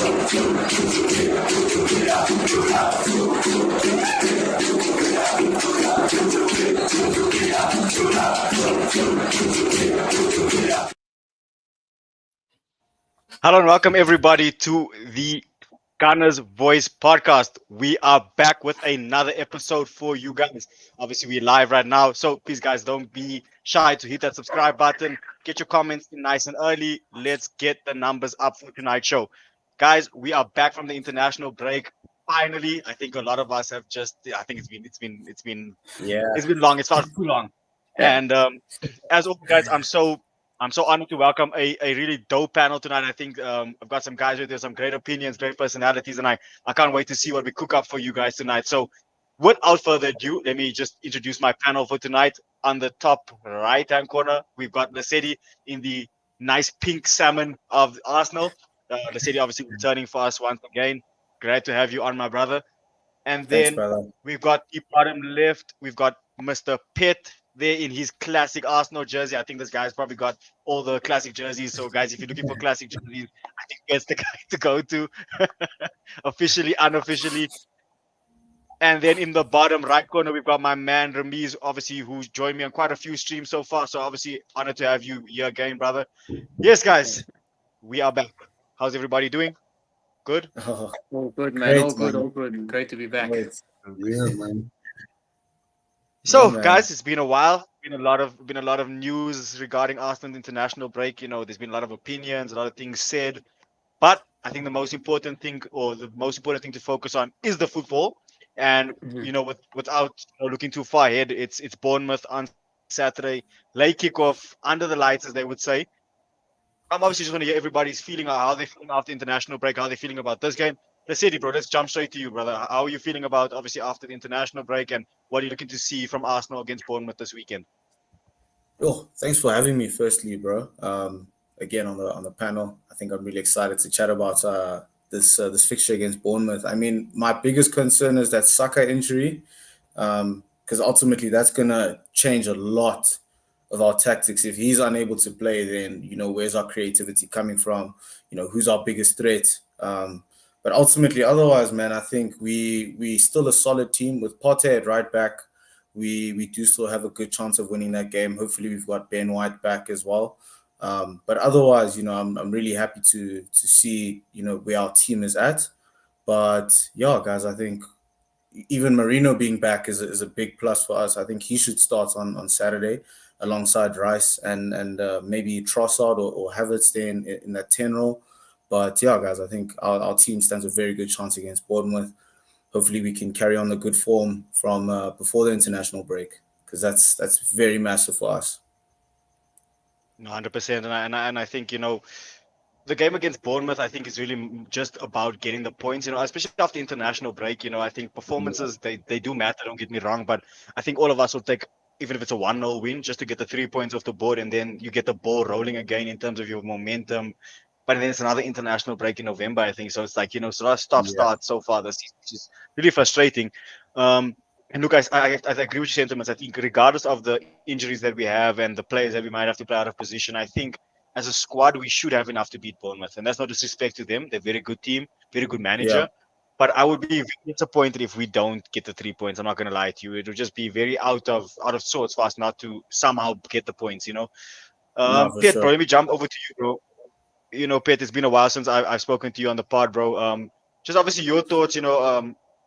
Hello and welcome everybody to the Gunner's Voice podcast. We are back with another episode for you guys. Obviously, we're live right now, so please, guys, don't be shy to hit that subscribe button. Get your comments in nice and early. Let's get the numbers up for tonight's show, guys. We are back from the international break. Finally, I think a lot of us have just. I think Yeah. it's been long. It's felt too long. And as always, guys, I'm so honored to welcome a really dope panel tonight. I think I've got some guys with some great opinions, great personalities, and I can't wait to see what we cook up for you guys tonight. So, without further ado, let me just introduce my panel for tonight. On the top right-hand corner, we've got Lesedi in the nice pink salmon of Arsenal. Lesedi obviously returning for us once again. Great to have you on, my brother. And Thanks, then brother. we've got the bottom left, we've got Mr. Pitt there in his classic Arsenal jersey. I think this guy's probably got all the classic jerseys. So, guys, if you're looking for classic jerseys, I think that's the guy to go to, officially, unofficially. And then in the bottom right corner, we've got my man Ramiz, obviously, who's joined me on quite a few streams so far. So, obviously, honored to have you here again, brother. Yes, guys, we are back. How's everybody doing? Good? Oh, All good, man. Great, All good, man. all good. Great to be back. yeah, man. So, man. guys, it's been a while. Been a lot of news regarding Arsenal's international break. You know, there's been a lot of opinions, a lot of things said. But I think the most important thing, or the most important thing to focus on, is the football. And Mhm. without looking too far ahead, it's Bournemouth on Saturday, late kickoff, under the lights, as they would say. I'm obviously just going to get everybody's feeling, how they're feeling after international break, how they're feeling about this game. The city, bro. Let's jump straight to you, brother. How are you feeling about obviously after the international break, and what are you looking to see from Arsenal against Bournemouth this weekend? Oh, thanks for having me. Firstly, bro. Again on the panel, I think I'm really excited to chat about this fixture against Bournemouth. I mean, my biggest concern is that Saka injury, because ultimately that's gonna change a lot of our tactics. If he's unable to play, then where's our creativity coming from? Who's our biggest threat? But ultimately, otherwise, man, I think we still a solid team with Partey at right back. We do still have a good chance of winning that game. Hopefully, we've got Ben White back as well. But otherwise, I'm really happy to see where our team is at. But yeah, guys, I think even Marino being back is a big plus for us. I think he should start on Saturday alongside Rice and maybe Trossard or Havertz there in that 10 role. But yeah, guys, I think our team stands a very good chance against Bournemouth. Hopefully, we can carry on the good form from before the international break, because that's very massive for us. No, 100%. And I think the game against Bournemouth, I think, is really just about getting the points. Especially after international break. I think performances they do matter. Don't get me wrong, but I think all of us will take, even if it's a 1-0 win, just to get the 3 points off the board, and then you get the ball rolling again in terms of your momentum. But then it's another international break in November, I think. So it's like, so that's stop-start so far this season, which is really frustrating. And look, guys, I agree with your sentiments. I think regardless of the injuries that we have and the players that we might have to play out of position, I think as a squad, we should have enough to beat Bournemouth. And that's no disrespect to them. They're a very good team, very good Yeah, manager. But I would be very disappointed if we don't get the 3 points. I'm not going to lie to you. It would just be very out of sorts for us not to somehow get the points, no, for Piet, bro, sure. let me jump over to you, bro. Piet, it's been a while since I've spoken to you on the pod, bro. Just obviously your thoughts,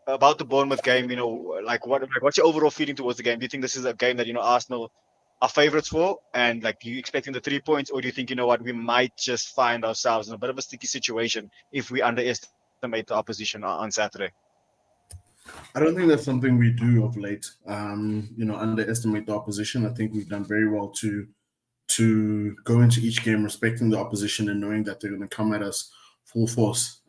about the Bournemouth game. What's your overall feeling towards the game? Do you think this is a game that Arsenal are favourites for, and like, you expecting the 3 points, or do you think we might just find ourselves in a bit of a sticky situation if we underestimate the opposition on Saturday? I don't think that's something we do of late. Underestimate the opposition. I think we've done very well to go into each game respecting the opposition and knowing that they're going to come at us full force.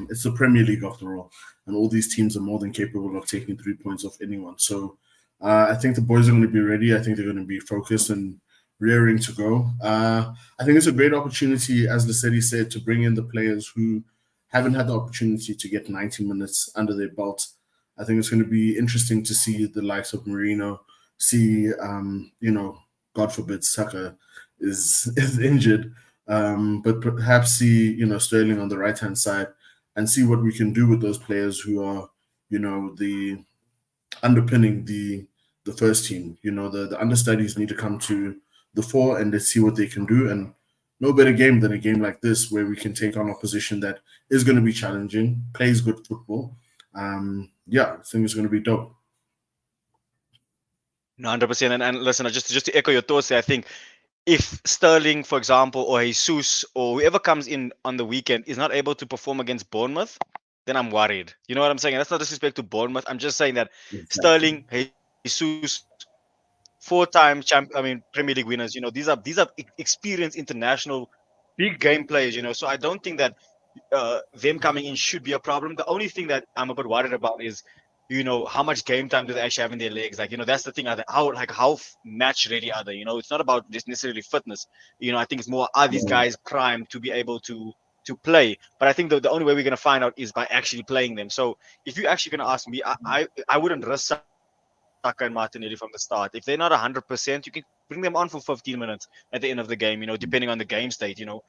It's the Premier League after all, and all these teams are more than capable of taking 3 points off anyone. So I think the boys are going to be ready. I think they're going to be focused and rearing to go. I think it's a great opportunity, as Lesedi said, to bring in the players who haven't had the opportunity to get 90 minutes under their belt. I think it's going to be interesting to see the likes of Marino, see, God forbid, Saka is injured, but perhaps see, Sterling on the right-hand side and see what we can do with those players who are, the underpinning the first team. The understudies need to come to the fore, and let's see what they can do. And no better game than a game like this where we can take on opposition that is going to be challenging, plays good football. Yeah, I think it's going to be dope. No, 100%. And listen, just to echo your thoughts there, I think if Sterling, for example, or Jesus or whoever comes in on the weekend is not able to perform against Bournemouth, then I'm worried. You know what I'm saying? And that's not disrespect to Bournemouth. I'm just saying that Exactly. Sterling, Jesus, four-time Premier League winners. These are experienced international big game players. So I don't think that them coming in should be a problem. The only thing that I'm a bit worried about is, how much game time do they actually have in their legs? Like, that's the thing. How match ready are they? It's not about just necessarily fitness. I think it's more, are these Yeah. guys primed to be able to play? But I think the only way we're gonna find out is by actually playing them. So if you're actually gonna ask me, I wouldn't risk Saka and Martinelli from the start. If they're not 100%, you can bring them on for 15 minutes at the end of the game. Depending on the game state. And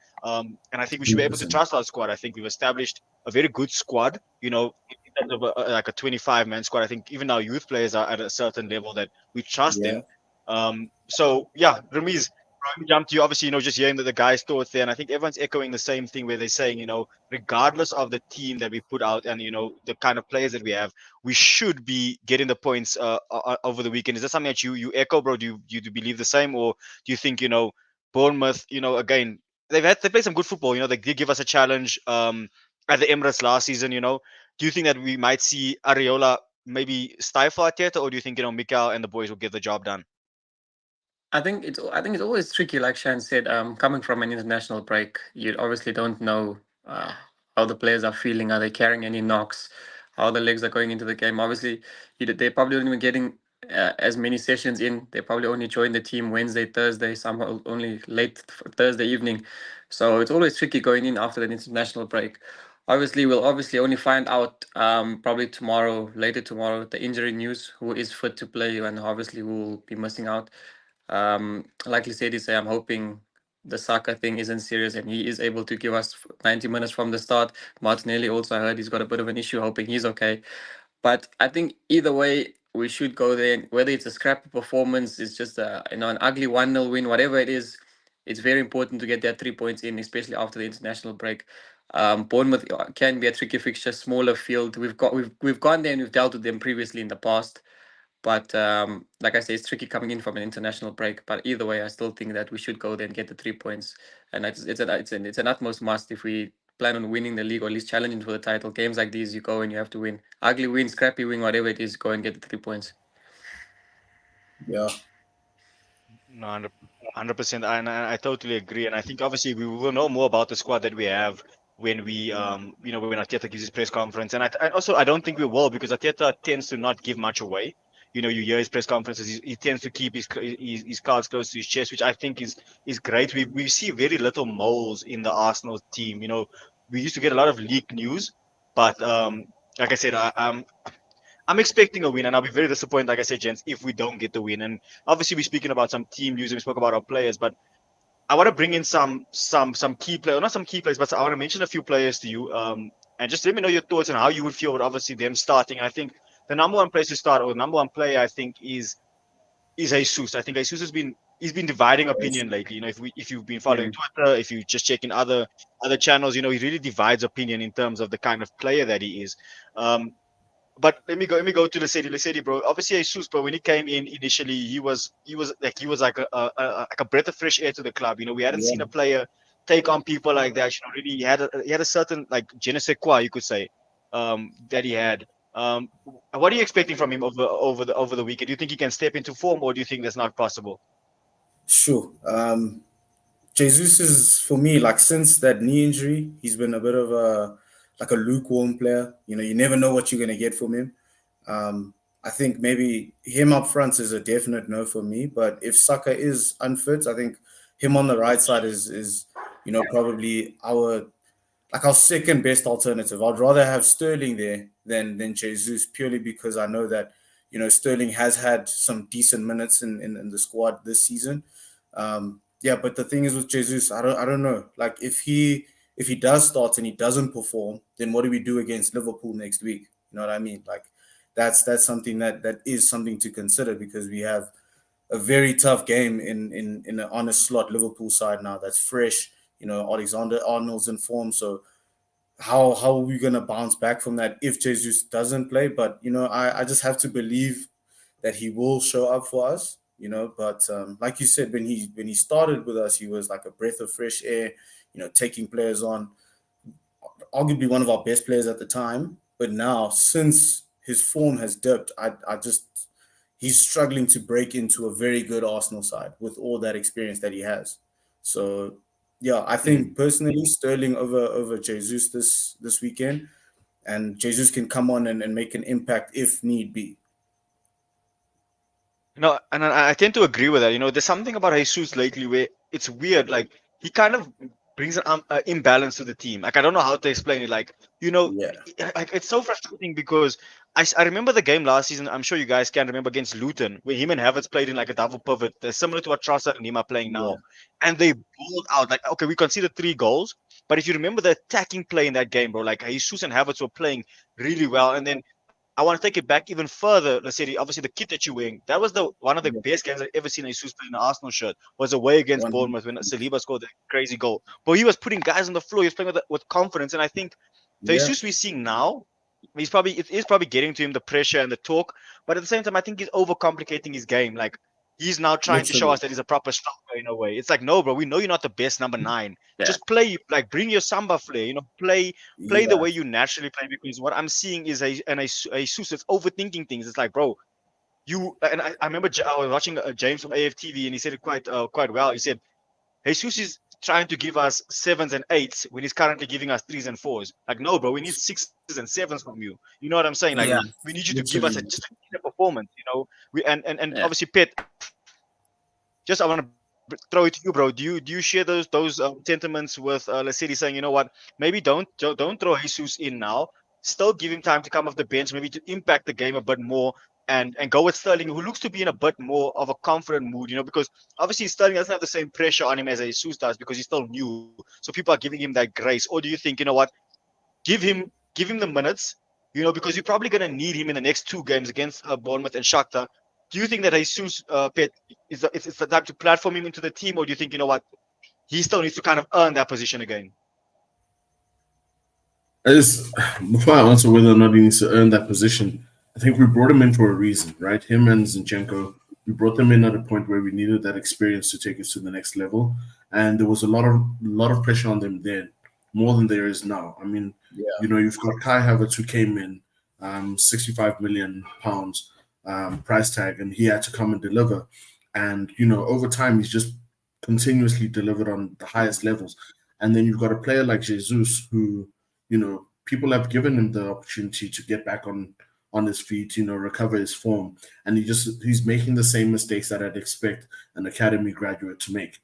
I think we should be able to trust our 100%. squad. I think we've established a very good squad, in terms of like a 25-man squad. I think even our youth players are at a certain level that we trust Yeah. in. So yeah, Ramiz, we jump to you. Obviously, just hearing the guy's thoughts there, and I think everyone's echoing the same thing where they're saying, regardless of the team that we put out and the kind of players that we have, we should be getting the points over the weekend. Is that something that you echo, bro? Do you believe the same, or do you think Bournemouth, again, they played some good football. They did give us a challenge at the Emirates last season. Do you think that we might see Areola maybe stifle Arteta, or do you think Mikel and the boys will get the job done? I think it's always tricky, like Shan said. Coming from an international break, you obviously don't know uh, how the players are feeling. Are they carrying any knocks? How the legs are going into the game? Obviously, they're probably only getting as many sessions in. They probably only join the team Wednesday, Thursday, somehow only late Thursday evening. So it's always tricky going in after the international break. Obviously, we'll only find out probably tomorrow, later tomorrow, the injury news, who is fit to play and obviously who will be missing out. Like Lisedi say, I'm hoping the Saka thing isn't serious and he is able to give us 90 minutes from the start. Martinelli also, I heard he's got a bit of an issue, hoping he's okay. But I think either way, we should go there. Whether it's a scrappy performance, it's just an ugly 1-0 win, whatever it is, it's very important to get that 3 points in, especially after the international break. Bournemouth can be a tricky fixture, smaller field. We've gone there and we've dealt with them previously in the past. But like I say, it's tricky coming in from an international break. But either way, I still think that we should go there and get the 3 points. And it's an utmost must if we plan on winning the league or at least challenging for the title. Games like these, you go and you have to win. Ugly win, scrappy win, whatever it is, go and get the 3 points. Yeah. No, 100%. I totally agree. And I think obviously we will know more about the squad that we have when when Arteta gives his press conference. And also, I don't think we will, because Arteta tends to not give much away. You hear his press conferences. He tends to keep his cards close to his chest, which I think is great. We see very little moles in the Arsenal team. We used to get a lot of leaked news, but like I said, I'm expecting a win, and I'll be very disappointed, like I said, gents, if we don't get the win. And obviously, we're speaking about some team news, and we spoke about our players, but I want to bring in some key players, not some key players, but I want to mention a few players to you, and just let me know your thoughts on how you would feel with obviously them starting. I think the number one place to start, or the number one player, I think is Jesus. I think Jesus he's been dividing Yes. opinion lately. If you've been following Twitter, if you just checking other channels, he really divides opinion in terms of the kind of player that he is. Um, but let me go to the city, bro. Obviously, Jesus, bro, when he came in initially, he was like a breath of fresh air to the club. We hadn't Yeah. seen a player take on people like that. Really, he had a certain like je ne sais quoi, you could say, that he had. What are you expecting from him over the weekend? Do you think he can step into form, or do you think that's not possible? Sure. Jesus is, for me, like, since that knee injury, he's been a bit of a lukewarm player. You never know what you're gonna get from him. I think maybe him up front is a definite no for me. But if Saka is unfit, I think him on the right side is probably our second best alternative. I'd rather have Sterling there than Jesus, purely because I know that Sterling has had some decent minutes in the squad this season. Yeah, but the thing is with Jesus, I don't know. Like, if if he does start and he doesn't perform, then what do we do against Liverpool next week? You know what I mean? Like that's something that is something to consider, because we have a very tough game in an honest slot Liverpool side now that's fresh. You know, Alexander Arnold's in form, so how are we gonna bounce back from that if Jesus doesn't play? But you know, I just have to believe that he will show up for us. You know, but like you said, when he started with us, he was like a breath of fresh air. You know, taking players on, arguably one of our best players at the time. But now, since his form has dipped, I just he's struggling to break into a very good Arsenal side with all that experience that he has. So yeah, I think personally Sterling over Jesus this weekend, and Jesus can come on and make an impact if need be. No, and I tend to agree with that. You know, there's something about Jesus lately where it's weird. Like he kind of brings an imbalance to the team. Like I don't know how to explain it. Like you know, Yeah, like it's so frustrating because I remember the game last season. I'm sure you guys can remember against Luton where him and Havertz played in like a double pivot. They're similar to what Trossard and him are playing yeah, now, and they balled out. Like okay, we conceded 3 goals, but if you remember the attacking play in that game, bro, like Jesus and Havertz were playing really well, and then I want to take it back even further. Let's say obviously the kit that you're wearing, that was the one of the yeah. best games I've ever seen Jesus play in an Arsenal shirt. Was away against One, Bournemouth when Saliba scored that crazy goal. But he was putting guys on the floor. He was playing with confidence, and I think the yeah, Jesus we're seeing now, it is probably getting to him the pressure and the talk. But at the same time, I think he's overcomplicating his game. Like he's now trying to show literally, us that he's a proper striker in a way. It's like no, bro, we know you're not the best number 9. Yeah. Just play, like bring your samba flair. You know, play the yeah, way you naturally play, because what I'm seeing is a Jesus that's overthinking things. It's like, bro, I remember I was watching James from AFTV and he said it quite well. He said Jesus is trying to give us 7s and 8s when he's currently giving us 3s and 4s. Like, no, bro, we need 6s and 7s from you. You know what I'm saying? Like, yeah, we need you to give us literally, just a performance. You know, we and Yeah. obviously Pet. Just I want to throw it to you, bro. Do you share those sentiments with Lascity saying, you know what, maybe don't throw Jesus in now. Still give him time to come off the bench, maybe to impact the game a bit more, and go with Sterling, who looks to be in a bit more of a confident mood. You know, because obviously Sterling doesn't have the same pressure on him as Jesus does because he's still new. So people are giving him that grace. Or do you think, you know what, give him the minutes, you know, because you're probably going to need him in the next 2 games against Bournemouth and Shakhtar. Do you think that Jesus Pet it's the type to platform him into the team, or do you think, you know what, he still needs to kind of earn that position again? As before I answer whether or not he needs to earn that position, I think we brought him in for a reason, right? Him and Zinchenko, we brought them in at a point where we needed that experience to take us to the next level, and there was a lot of pressure on them then, more than there is now. I mean, yeah, you know, you've got Kai Havertz who came in, 65 million pounds price tag, and he had to come and deliver, and you know, over time he's just continuously delivered on the highest levels, and then you've got a player like Jesus who, you know, people have given him the opportunity to get back on his feet, you know, recover his form, and he's making the same mistakes that I'd expect an academy graduate to make.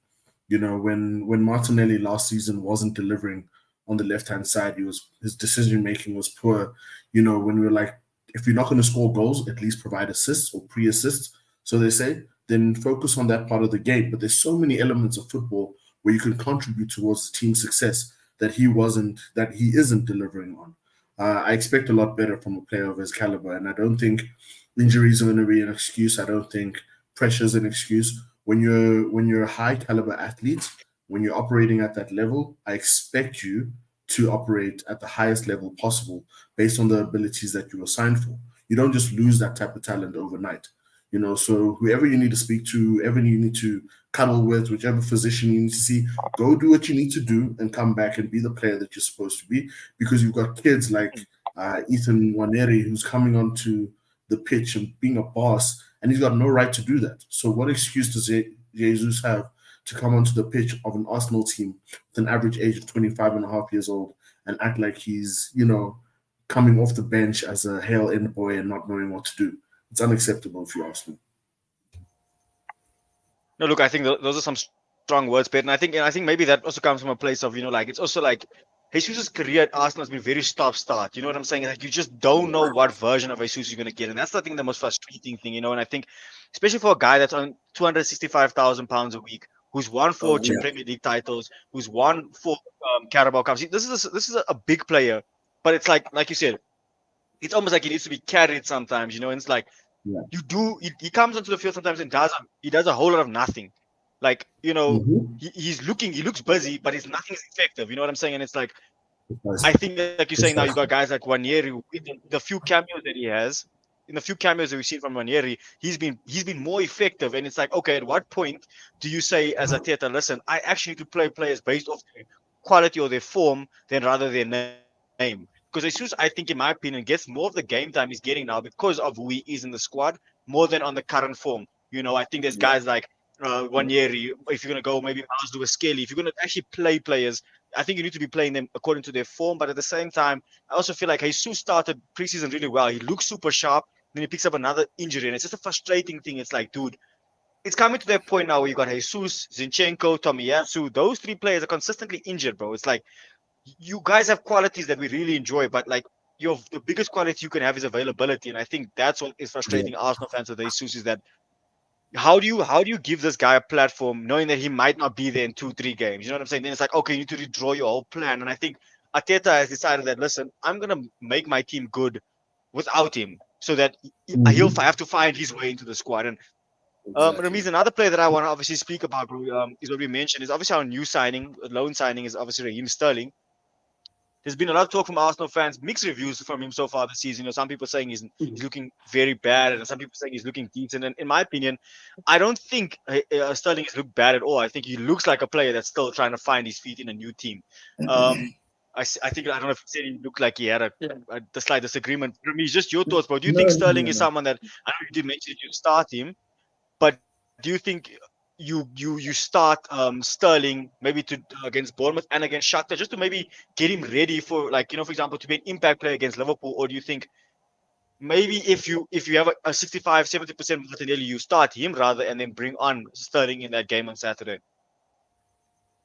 You know, when Martinelli last season wasn't delivering on the left hand side, his decision making was poor. You know, when we were like, if you're not going to score goals, at least provide assists or pre-assists, so they say, then focus on that part of the game. But there's so many elements of football where you can contribute towards the team's success that he isn't delivering on. I expect a lot better from a player of his caliber, and I don't think injuries are going to be an excuse. I don't think pressure is an excuse. When you're a high caliber athlete, when you're operating at that level, I expect you to operate at the highest level possible based on the abilities that you were signed for. You don't just lose that type of talent overnight. You know, so whoever you need to speak to, whoever you need to cuddle with, whichever physician you need to see, go do what you need to do and come back and be the player that you're supposed to be, because you've got kids like Ethan Waneri who's coming onto the pitch and being a boss, and he's got no right to do that. So what excuse does Jesus have to come onto the pitch of an Arsenal team with an average age of 25 and a half years old and act like he's, you know, coming off the bench as a hale end boy and not knowing what to do? It's unacceptable if you ask me. No, look, I think those are some strong words, Pet, and I think maybe that also comes from a place of, you know, like it's also like Jesus' career at Arsenal has been very stop-start. You know what I'm saying? Like you just don't know what version of Jesus you're going to get, and that's I think the most frustrating thing, you know. And I think, especially for a guy that's on £265,000 a week, who's won four Premier League titles, who's won four Carabao Cups. This is a big player, but it's like you said, it's almost like he needs to be carried sometimes, you know. And it's like Yeah. he comes onto the field sometimes and does a whole lot of nothing. Like, you know, Mhm. he looks busy, but his nothing is effective. You know what I'm saying? And it's like, I Precisely. think, like you're saying now, you got guys like Wanieri, who in the few cameos that he has, in the few cameos that we've seen from Wanieri, he's been more effective. And it's like, okay, at what point do you say as a Arteta, listen, I actually need to play players based off their quality or their form than rather their name? Because Jesus, I think, in my opinion, gets more of the game time he's getting now because of who he is in the squad, more than on the current form. You know, I think there's guys like Wanieri, if you're gonna go maybe Miles Lewis Skelly, if you're gonna actually play players, I think you need to be playing them according to their form. But at the same time, I also feel like Jesus started preseason really well. He looks super sharp. Then he picks up another injury, and it's just a frustrating thing. It's like, dude, it's coming to that point now where you got Jesus, Zinchenko, Tomiyasu. Those three players are consistently injured, bro. It's like you guys have qualities that we really enjoy, but like the biggest quality you can have is availability. And I think that's what is Yeah. frustrating Arsenal fans with Jesus, is that how do you give this guy a platform knowing that he might not be there in 2-3 games? You know what I'm saying? Then it's like, okay, you need to redraw your whole plan. And I think Arteta has decided that, listen, I'm gonna make my team good without him, so that he'll Mhm. have to find his way into the squad. And Exactly. Ramiz, another player that I want to obviously speak about, bro, is what we mentioned, is obviously our new signing, loan signing, is obviously Raheem Sterling. There's been a lot of talk from Arsenal fans, mixed reviews from him so far this season. You know, some people saying he's looking very bad, and some people saying he's looking decent. And in my opinion, I don't think Sterling has looked bad at all. I think he looks like a player that's still trying to find his feet in a new team. I think, I don't know if he said he looked like he had Yeah. a slight disagreement. Rami, just your thoughts, bro. Do you No, think no, Sterling no, is no. someone that, I know you did mention that you start him, but do you think you start Sterling maybe to against Bournemouth and against Shakhtar, just to maybe get him ready for, like, you know, for example, to be an impact player against Liverpool? Or do you think maybe if you have a 65-70% Martinelli, you start him rather and then bring on Sterling in that game on Saturday?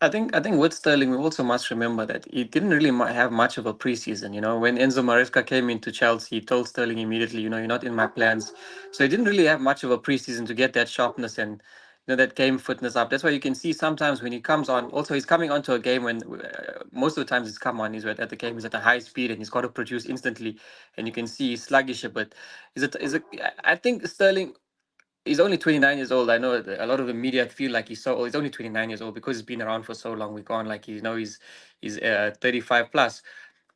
I think with Sterling, we also must remember that he didn't really have much of a preseason. You know, when Enzo Maresca came into Chelsea, he told Sterling immediately, you're not in my plans. So he didn't really have much of a preseason to get that sharpness and that game fitness up. That's why you can see sometimes when he comes on. Also, he's coming onto a game when most of the times he's come on, he's at the game, he's at a high speed and he's got to produce instantly, and you can see he's sluggish a bit. I think Sterling, he's only 29 years old. I know a lot of the media feel like he's so old. He's only 29 years old because he's been around for so long. We can't like he's 35 plus.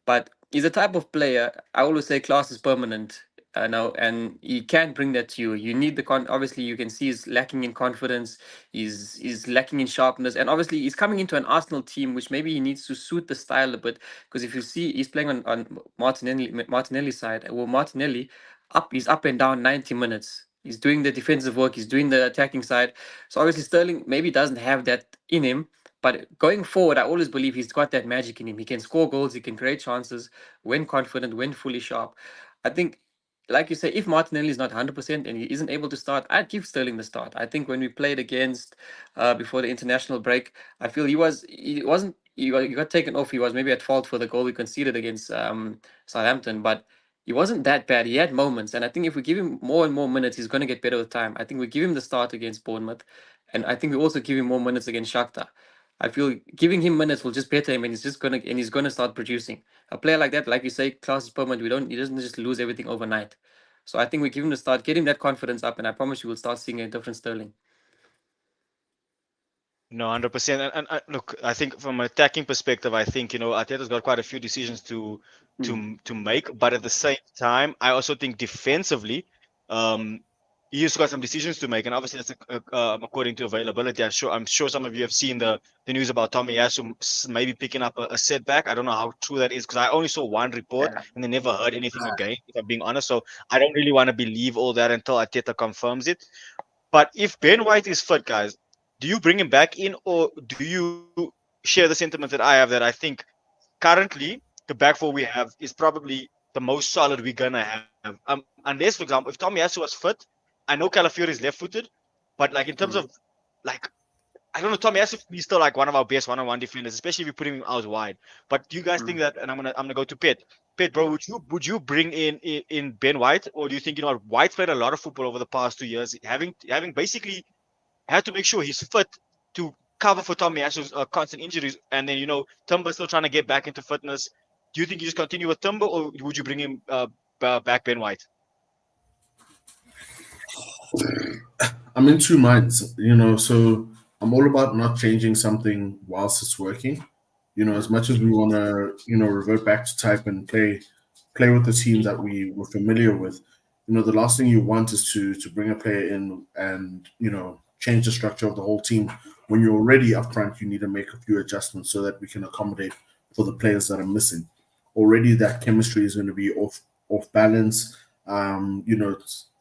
But he's a type of player. I always say class is permanent. Now, and he can bring that to you. You need obviously you can see he's lacking in confidence. He's lacking in sharpness, and obviously he's coming into an Arsenal team which maybe he needs to suit the style a bit. Because if you see, he's playing on Martinelli's side. Well, Martinelli he's up and down 90 minutes. He's doing the defensive work. He's doing the attacking side. So obviously Sterling maybe doesn't have that in him. But going forward, I always believe he's got that magic in him. He can score goals, he can create chances when confident, when fully sharp. I think, like you say, if Martinelli is not 100% and he isn't able to start, I'd give Sterling the start. I think when we played against before the international break, I feel he got taken off. He was maybe at fault for the goal we conceded against Southampton, but he wasn't that bad. He had moments, and I think if we give him more and more minutes, he's going to get better with time. I think we give him the start against Bournemouth, and I think we also give him more minutes against Shakhtar. I feel giving him minutes will just better him, and he's gonna start producing. A player like that, like you say, class is permanent. He doesn't just lose everything overnight. So I think we give him the start, get him that confidence up, and I promise you will start seeing a different Sterling. No, 100%. And look, I think from an attacking perspective, I think, Arteta's got quite a few decisions to make, but at the same time, I also think defensively, um, he's got some decisions to make, and obviously that's according to availability. I'm sure some of you have seen the news about Tomiyasu maybe picking up a setback. I don't know how true that is, because I only saw one report Yeah. and they never heard anything again, if I'm being honest. So I don't really want to believe all that until Arteta confirms it. But if Ben White is fit, guys, do you bring him back in, or do you share the sentiment that I have, that I think currently the back four we have is probably the most solid we're gonna have? Unless, for example, if Tomiyasu was fit, I know Calafiori is left-footed, but like in terms of, like, I don't know, Tomiyasu is still like one of our best one-on-one defenders, especially if you put him out wide. But do you guys think that? And I'm gonna go to Pet. Pet, bro, would you bring in Ben White, or do you think, White's played a lot of football over the past 2 years, having basically had to make sure he's fit to cover for Tommy Ash's constant injuries, and then Tumba's still trying to get back into fitness. Do you think you just continue with Tumba, or would you bring him back Ben White? I'm in two minds, so I'm all about not changing something whilst it's working. As much as we want to, revert back to type and play with the team that we were familiar with, the last thing you want is to bring a player in and, change the structure of the whole team. When you're already up front, you need to make a few adjustments so that we can accommodate for the players that are missing. Already that chemistry is going to be off balance.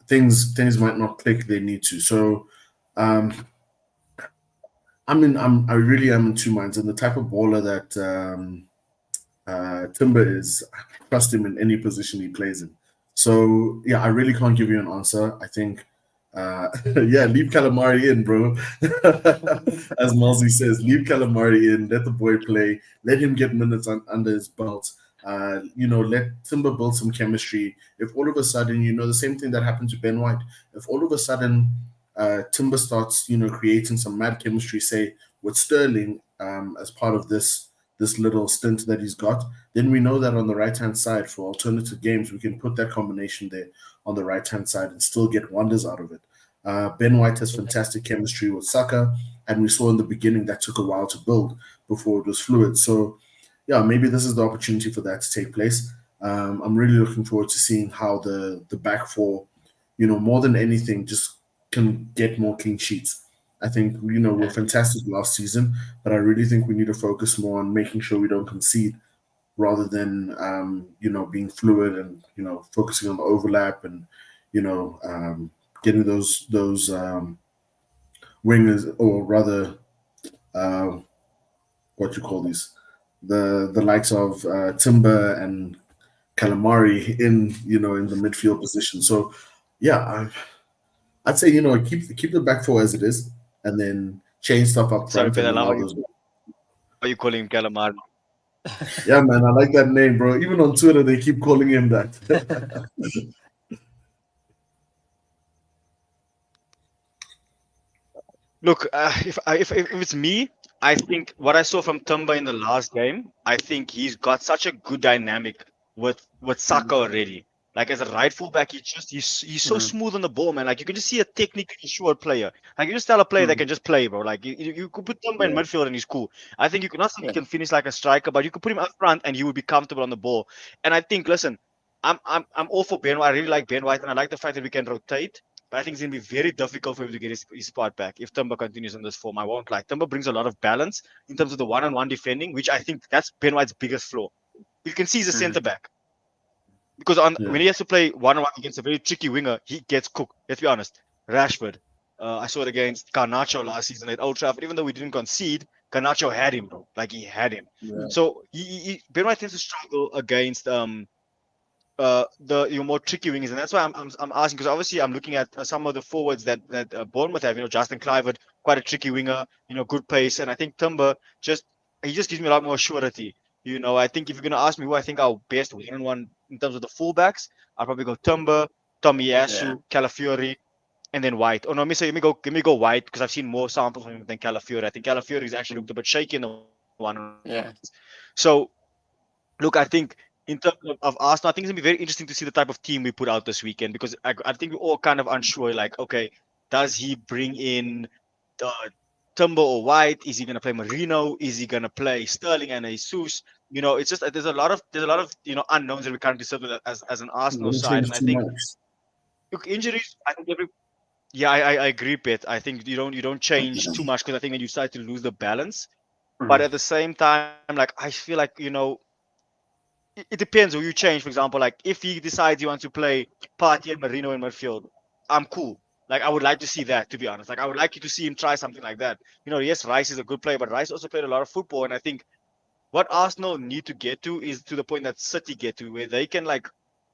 Things might not click they need to. So I really am in two minds. And the type of baller that Timber is, I trust him in any position he plays in. So yeah, I really can't give you an answer. I think yeah, leave Calamari in, bro. As Malzi says, leave Calamari in, let the boy play, let him get minutes under his belt. Let Timber build some chemistry. If all of a sudden, the same thing that happened to Ben White, if all of a sudden Timber starts, creating some mad chemistry, say with Sterling, as part of this little stint that he's got, then we know that on the right-hand side for alternative games, we can put that combination there on the right-hand side and still get wonders out of it. Ben White has fantastic chemistry with Saka, and we saw in the beginning that took a while to build before it was fluid. So, yeah, maybe this is the opportunity for that to take place. I'm really looking forward to seeing how the back four, more than anything, just can get more clean sheets. I think, we're fantastic last season, but I really think we need to focus more on making sure we don't concede rather than, being fluid and, focusing on the overlap and, getting those wingers, or rather, what you call these, the likes of Timber and Calamari in, in the midfield position. So, yeah, I'd say, keep the back four as it is, and then change stuff up Sorry, front and Ben, allow how those. are you calling him Calamari? Yeah, man, I like that name, bro. Even on Twitter, they keep calling him that. Look, if it's me, I think what I saw from Tumba in the last game, I think he's got such a good dynamic with Saka already. Like as a right fullback, he's so smooth on the ball, man. Like you can just see a technically sure player. Like you just tell a player that can just play, bro. Like you could put Tumba in midfield and he's cool. I think you could not say he can finish like a striker, but you could put him up front and he would be comfortable on the ball. And I think, listen, I'm all for Ben White. I really like Ben White, and I like the fact that we can rotate. But I think it's going to be very difficult for him to get his spot back if Tumba continues in this form. I won't lie. Tumba brings a lot of balance in terms of the one-on-one defending, which I think that's Ben White's biggest flaw. You can see he's a centre back. Because when he has to play one-on-one against a very tricky winger, he gets cooked. Let's be honest. Rashford. I saw it against Garnacho last season at Old Trafford. Even though we didn't concede, Garnacho had him, bro. Like he had him. Yeah. So Ben White tends to struggle against the more tricky wingers, and that's why I'm asking, because obviously I'm looking at some of the forwards that Bournemouth have. Justin Kluivert, quite a tricky winger, good pace, and I think Timber just gives me a lot more surety. I think if you're gonna ask me who I think our best one-on-one in terms of the fullbacks, I'll probably go Timber, Tommy Yasu, Calafiori, and then White. Oh no, let me go White because I've seen more samples from him than Calafiori. I think Calafiori's actually looked a bit shaky in the one. Yeah. So look, I think in terms of Arsenal, I think it's going to be very interesting to see the type of team we put out this weekend, because I think we're all kind of unsure. Like, okay, does he bring in Timber or White? Is he going to play Marino? Is he going to play Sterling and Jesus? It's just there's a lot of unknowns that we currently sit with as an Arsenal side, and I think look, injuries. I think I agree, Pet. I think you don't change too much, because I think when you start to lose the balance, but at the same time, like I feel like it depends who you change. For example, like if he decides he wants to play Partey and Marino in midfield, I'm cool. Like I would like to see that, to be honest. Like I would like you to see him try something like that. Yes, Rice is a good player, but Rice also played a lot of football, and I think what Arsenal need to get to is to the point that City get to, where they can like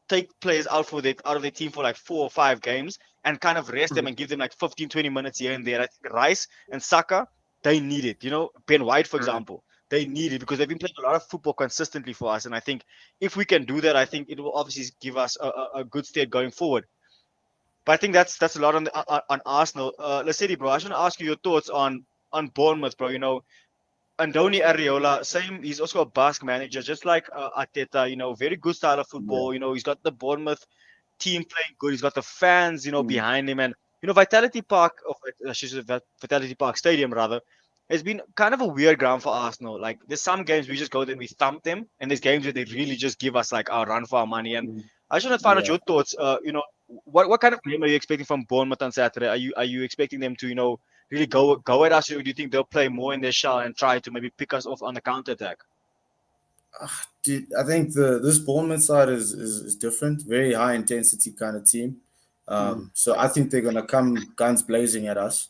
take players out of their team for like 4 or 5 games and kind of rest them and give them like 15, 20 minutes here and there. I think Rice and Saka, they need it. Ben White, for example, they need it because they've been playing a lot of football consistently for us. And I think if we can do that, I think it will obviously give us a good state going forward. But I think that's a lot on Arsenal. Lassetti, bro, I just want to ask you your thoughts on on Bournemouth, bro. Andoni Areola, same. He's also a Basque manager, just like Arteta. Very good style of Yeah. football. He's got the Bournemouth team playing good. He's got the fans, Mm. behind him, and Vitality Park, or I should say Vitality Park Stadium rather, has been kind of a weird ground for Arsenal. Like there's some games we just go there and we thump them, and there's games where they really just give us like our run for our money. And Mm. I just want to find out Yeah. your thoughts. What kind of game are you expecting from Bournemouth on Saturday? Are you expecting them to really go at us, or do you think they'll play more in their shell and try to maybe pick us off on the counter attack? Dude, I think the this Bournemouth side is different, very high intensity kind of team. Mm. So I think they're gonna come guns blazing at us.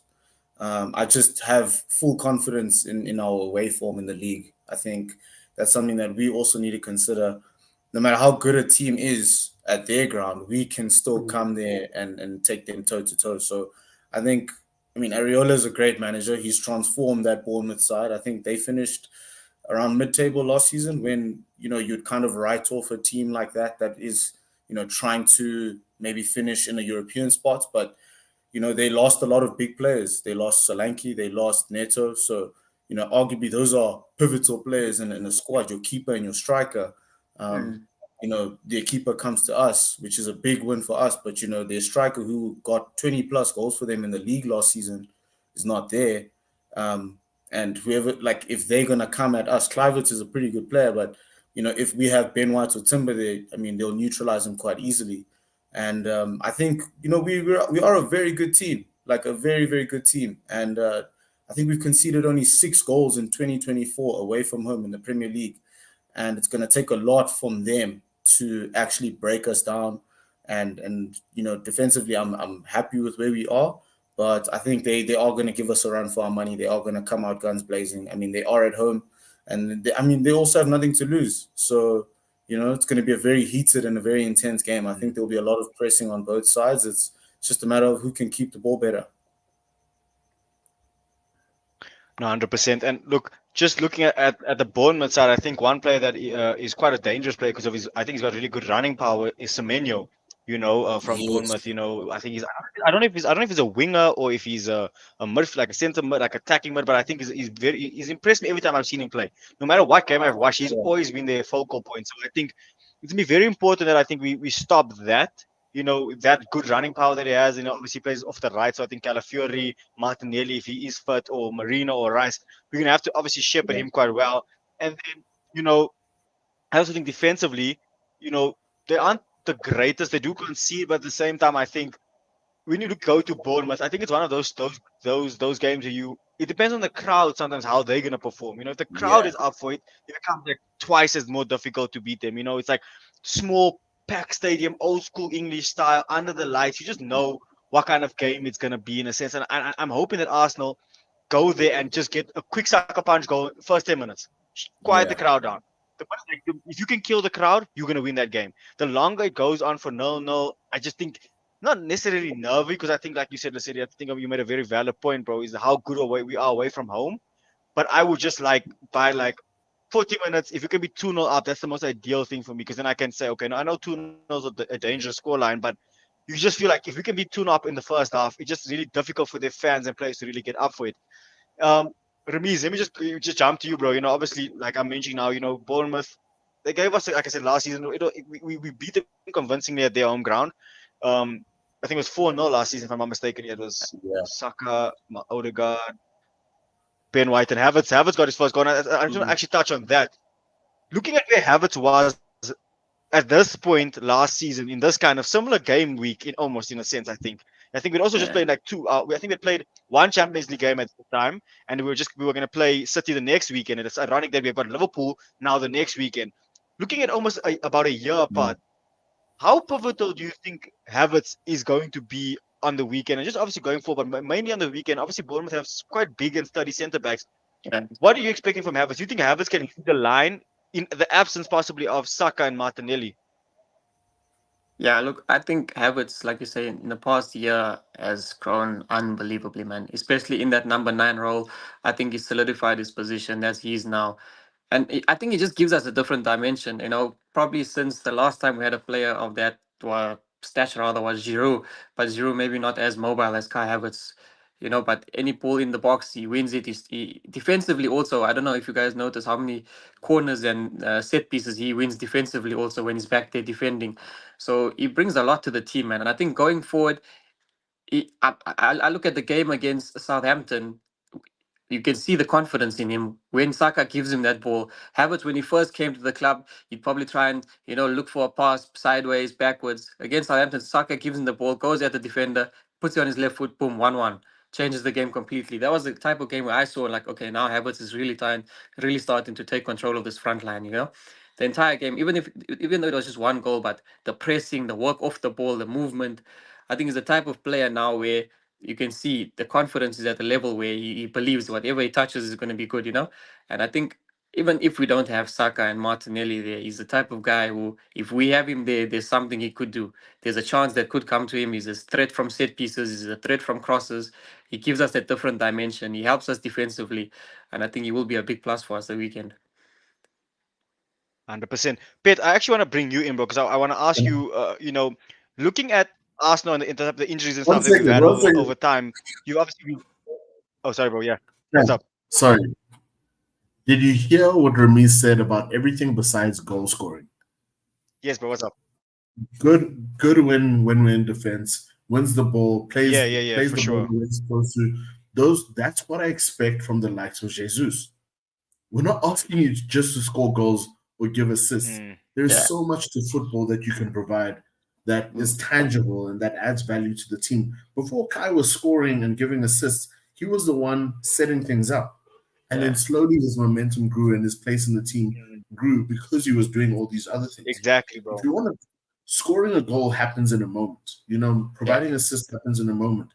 I just have full confidence in our away form in the league. I think that's something that we also need to consider. No matter how good a team is at their ground, we can still Mm. come there and take them toe to toe. So I think, I mean, Areola is a great manager. He's transformed that Bournemouth side. I think they finished around mid-table last season when you'd kind of write off a team like that is trying to maybe finish in a European spot, but they lost a lot of big players. They lost Solanke, they lost Neto. So, arguably those are pivotal players in a squad, your keeper and your striker. Um, Mm. their keeper comes to us, which is a big win for us. But, their striker who got 20 plus goals for them in the league last season is not there. Um, and whoever, like, if they're going to come at us, Kluivert is a pretty good player. But, if we have Ben White or Timber there, I mean, they'll neutralize him quite easily. And I think we are a very good team, like a very very good team. And I think we've conceded only 6 goals in 2024 away from home in the Premier League, and it's going to take a lot from them to actually break us down. And defensively, I'm happy with where we are, but I think they are going to give us a run for our money. They are going to come out guns blazing. I mean, they are at home, and I mean they also have nothing to lose. So it's going to be a very heated and a very intense game. I think there'll be a lot of pressing on both sides. It's just a matter of who can keep the ball better. No, 100%. And look, just looking at the Bournemouth side, I think one player that is quite a dangerous player because of his, I think he's got really good running power is Semenyo. From Yes. Bournemouth. I think I don't know if he's a winger or if he's a midfield, like a centre mid, like attacking mid. But I think he's impressed me every time I've seen him play. No matter what game I've watched, he's Yeah. always been their focal point. So I think it's gonna be very important that I think we stop that. That good running power that he has. Obviously he plays off the right. So I think Calafiori, Martinelli, if he is fit, or Marino or Rice, we're gonna have to obviously shepherd Yeah. him quite well. And then I also think defensively, you know, they aren't the greatest. They do concede, but at the same time, I think we need to go to Bournemouth. I think it's one of those games where it depends on the crowd sometimes how they're gonna perform. If the crowd Yeah. is up for it, it becomes like twice as more difficult to beat them. It's like small packed stadium, old school English style, under the lights. You just know what kind of game it's gonna be in a sense. And I'm hoping that Arsenal go there and just get a quick sucker punch goal first 10 minutes. Quiet the Yeah. crowd down. If you can kill the crowd, you're gonna win that game. The longer it goes on for no, I just think not necessarily nervy because I think, like you said, Lasseria, I think you made a very valid point, bro. Is how good away we are away from home. But I would just like by like 40 minutes, if you can be 2-0 up, that's the most ideal thing for me because then I can say, okay, no, I know 2-0 is a dangerous scoreline, but you just feel like if we can be 2-0 up in the first half, it's just really difficult for their fans and players to really get up for it. Um, Ramiz, let me just jump to you, bro. Obviously, like I'm mentioning now, Bournemouth, they gave us, like I said last season, we beat them convincingly at their home ground. Um, I think it was 4-0 last season, if I'm not mistaken. It was Yeah. Saka, Odegaard, Ben White, and Havertz. Havertz got his first goal. I just want to Mm. actually touch on that. Looking at where Havertz was at this point last season in this kind of similar game week, in almost in a sense, I think we'd also just Yeah. played like two. I think we played one Champions League game at the time, and we were going to play City the next weekend. And it's ironic that we've got Liverpool now the next weekend. Looking at almost about a year Mm. apart, how pivotal do you think Havertz is going to be on the weekend, and just obviously going forward, but mainly on the weekend? Obviously, Bournemouth have quite big and sturdy centre backs. Yeah. What are you expecting from Havertz? Do you think Havertz can lead the line in the absence possibly of Saka and Martinelli? Yeah, look, I think Havertz, like you say, in the past year has grown unbelievably, man. Especially in that number 9 role. I think he solidified his position as he is now. And I think it just gives us a different dimension. Probably since the last time we had a player of that stature, rather, was Giroud. But Giroud maybe not as mobile as Kai Havertz. But any ball in the box, he wins it. Defensively also, I don't know if you guys notice how many corners and set pieces he wins defensively also when he's back there defending. So he brings a lot to the team, man. And I think going forward, I look at the game against Southampton. You can see the confidence in him when Saka gives him that ball. Havertz, when he first came to the club, he'd probably try and look for a pass sideways, backwards. Against Southampton, Saka gives him the ball, goes at the defender, puts it on his left foot, boom, 1-1, changes the game completely. That was the type of game where I saw like, okay, now Havertz is really starting to take control of this front line. The entire game, even though it was just one goal, but the pressing, the work off the ball, the movement, I think he's the type of player now where you can see the confidence is at a level where he believes whatever he touches is going to be good. And I think even if we don't have Saka and Martinelli there, he's the type of guy who, if we have him there, there's something he could do. There's a chance that could come to him. He's a threat from set pieces. He's a threat from crosses. He gives us that different dimension. He helps us defensively. And I think he will be a big plus for us the weekend. 100%. Pet, I actually want to bring you in, bro, because I want to ask you, looking at Arsenal and the injuries and One stuff that we've second, had one second. over time, you obviously. Oh, sorry, bro. Yeah. Yeah, What's up? sorry. Did you hear what Ramiz said about everything besides goal scoring? Yes, bro. What's up? Good when we're in defense, wins the ball, plays For the sure. ball the way it's supposed to. That's what I expect from the likes of Jesus. We're not asking you just to score goals or give assists. There's Yeah. so much to football that you can provide that is tangible and that adds value to the team. Before Kai was scoring and giving assists, he was the one setting things up. And then slowly his momentum grew and his place in the team grew because he was doing all these other things. Exactly, bro. If you want to, scoring a goal happens in a moment. Providing assist happens in a moment.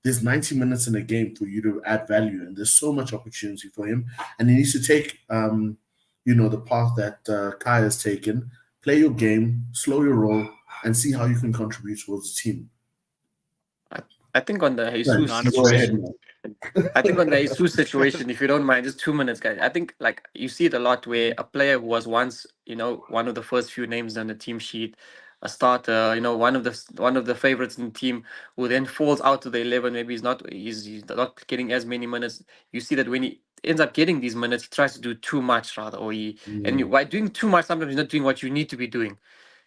There's 90 minutes in a game for you to add value, and there's so much opportunity for him. And he needs to take, the path that Kai has taken. Play your game, slow your roll, and see how you can contribute towards the team. I think on the Jesus Go ahead, situation, I think on the Jesus situation, if you don't mind, just 2 minutes, guys. I think like you see it a lot where a player who was once, one of the first few names on the team sheet, a starter, one of the favorites in the team, who then falls out to the 11. Maybe he's not getting as many minutes. You see that when he ends up getting these minutes, he tries to do too much rather, by doing too much, sometimes he's not doing what you need to be doing.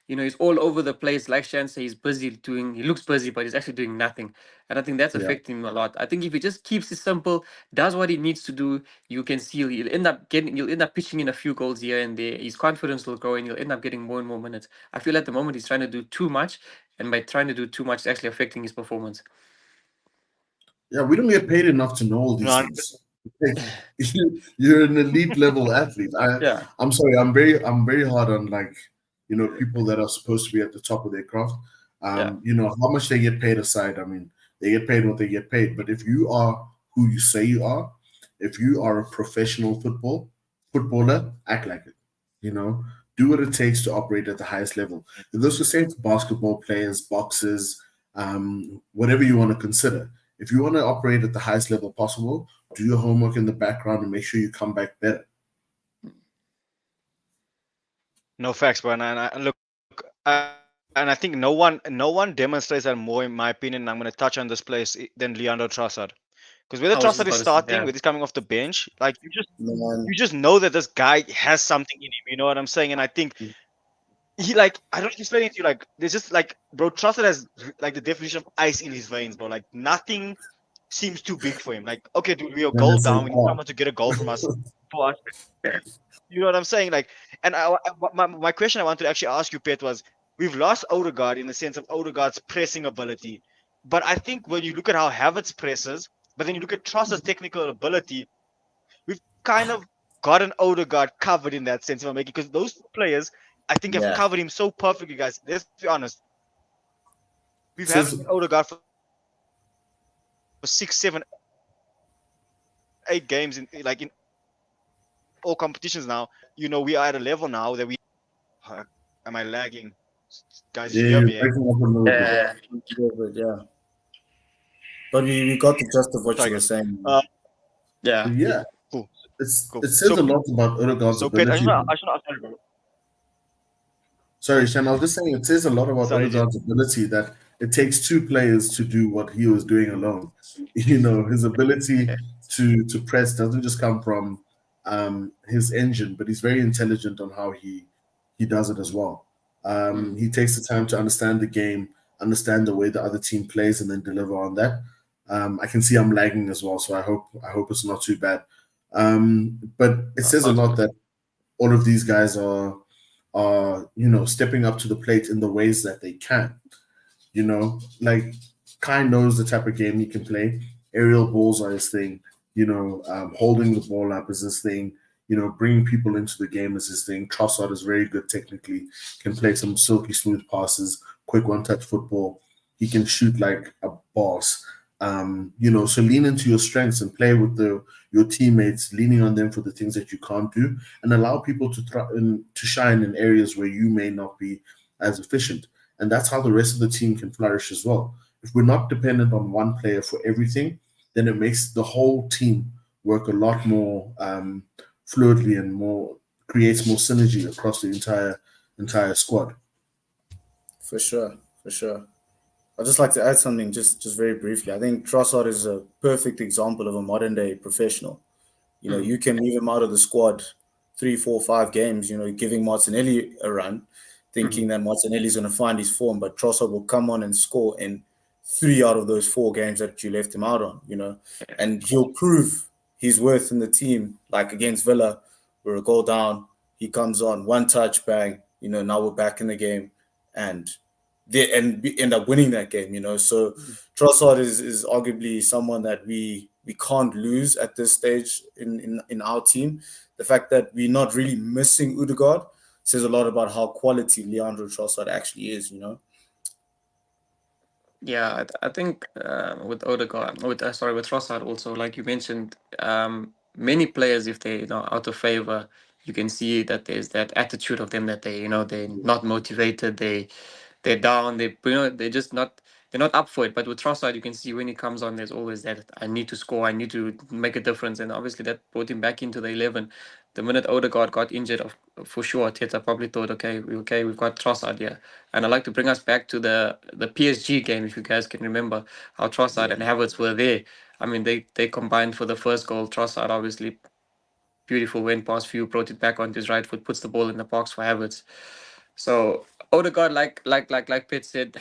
He's all over the place. Like Shan said, he looks busy, but he's actually doing nothing. And I think that's affecting him a lot. I think if he just keeps it simple, does what he needs to do, you can see you'll end up pitching in a few goals here and there. His confidence will grow and he'll end up getting more and more minutes. I feel at the moment he's trying to do too much. And by trying to do too much, it's actually affecting his performance. Yeah, we don't get paid enough to know all these things. You're an elite level athlete. I'm sorry, I'm very hard on people that are supposed to be at the top of their craft. How much they get paid aside. I mean, they get paid what they get paid. But if you are who you say you are, if you are a professional footballer, act like it. Do what it takes to operate at the highest level. This is the same for basketball players, boxers, whatever you want to consider. If you want to operate at the highest level possible, do your homework in the background and make sure you come back better. No facts, bro. And I think no one demonstrates that more, in my opinion. And I'm going to touch on this place than Leandro Trossard, because whether Trossard is starting, whether he's coming off the bench, like you just know that this guy has something in him. You know what I'm saying? And I think he I don't explain it to you. There's just bro, Trossard has the definition of ice in his veins, bro. Nothing seems too big for him. Okay, dude, we are goal down. We need someone to get a goal from us. For us. You know what I'm saying? And my question I wanted to actually ask you, Pet, was we've lost Odegaard in the sense of Odegaard's pressing ability. But I think when you look at how Havertz presses, but then you look at Trossard's technical ability, we've kind of got an Odegaard covered in that sense, because those players, I think, have covered him so perfectly, guys. Let's be honest. We've had Odegaard for 6, 7, 8 games in all competitions now. We are at a level now that we. Am I lagging, guys? Yeah. But we got the gist of what you were saying. Cool. It says a lot about Odegaard's ability. Sorry, Shan, I was just saying it says a lot about Odegaard's ability that it takes two players to do what he was doing alone. His ability Yeah. to press doesn't just come from his engine, but he's very intelligent on how he does it as well. He takes the time to understand the game, understand the way the other team plays, and then deliver on that. I can see I'm lagging as well, so I hope it's not too bad. But it says a Sounds lot good. that all of these guys are stepping up to the plate in the ways that they can. Like Kai knows the type of game he can play. Aerial balls are his thing. Holding the ball up is his thing. Bringing people into the game is his thing. Trossard is very good technically. Can play some silky smooth passes, quick one-touch football. He can shoot like a boss. So lean into your strengths and play with your teammates, leaning on them for the things that you can't do, and allow people to shine in areas where you may not be as efficient. And that's how the rest of the team can flourish as well. If we're not dependent on one player for everything, then it makes the whole team work a lot more fluidly and creates more synergy across the entire squad. For sure, for sure. I'd just like to add something just very briefly. I think Trossard is a perfect example of a modern day professional. You can leave him out of the squad 3, 4, 5 games, giving Martinelli a run, thinking that Martinelli's going to find his form, but Trossard will come on and score in 3 out of those 4 games that you left him out on, and he'll prove his worth in the team, like against Villa, we're a goal down, he comes on, one touch, bang, now we're back in the game, and end up winning that game. So Trossard is arguably someone that we can't lose at this stage in our team. The fact that we're not really missing Odegaard says a lot about how quality Leandro Trossard actually is. Yeah, I think with Odegaard, with Trossard also, like you mentioned, many players, if they out of favor, you can see that there's that attitude of them that they're not motivated, they're down, they're just not they're not up for it. But with Trossard, you can see when he comes on, there's always that I need to score, I need to make a difference, and obviously that brought him back into the 11. The minute Odegaard got injured, for sure, Arteta probably thought, okay, we've got Trossard here. And I'd like to bring us back to the PSG game, if you guys can remember how Trossard and Havertz were there. I mean, they combined for the first goal. Trossard, obviously, beautiful went past few, brought it back onto his right foot, puts the ball in the box for Havertz. So Odegaard, like Pitt said,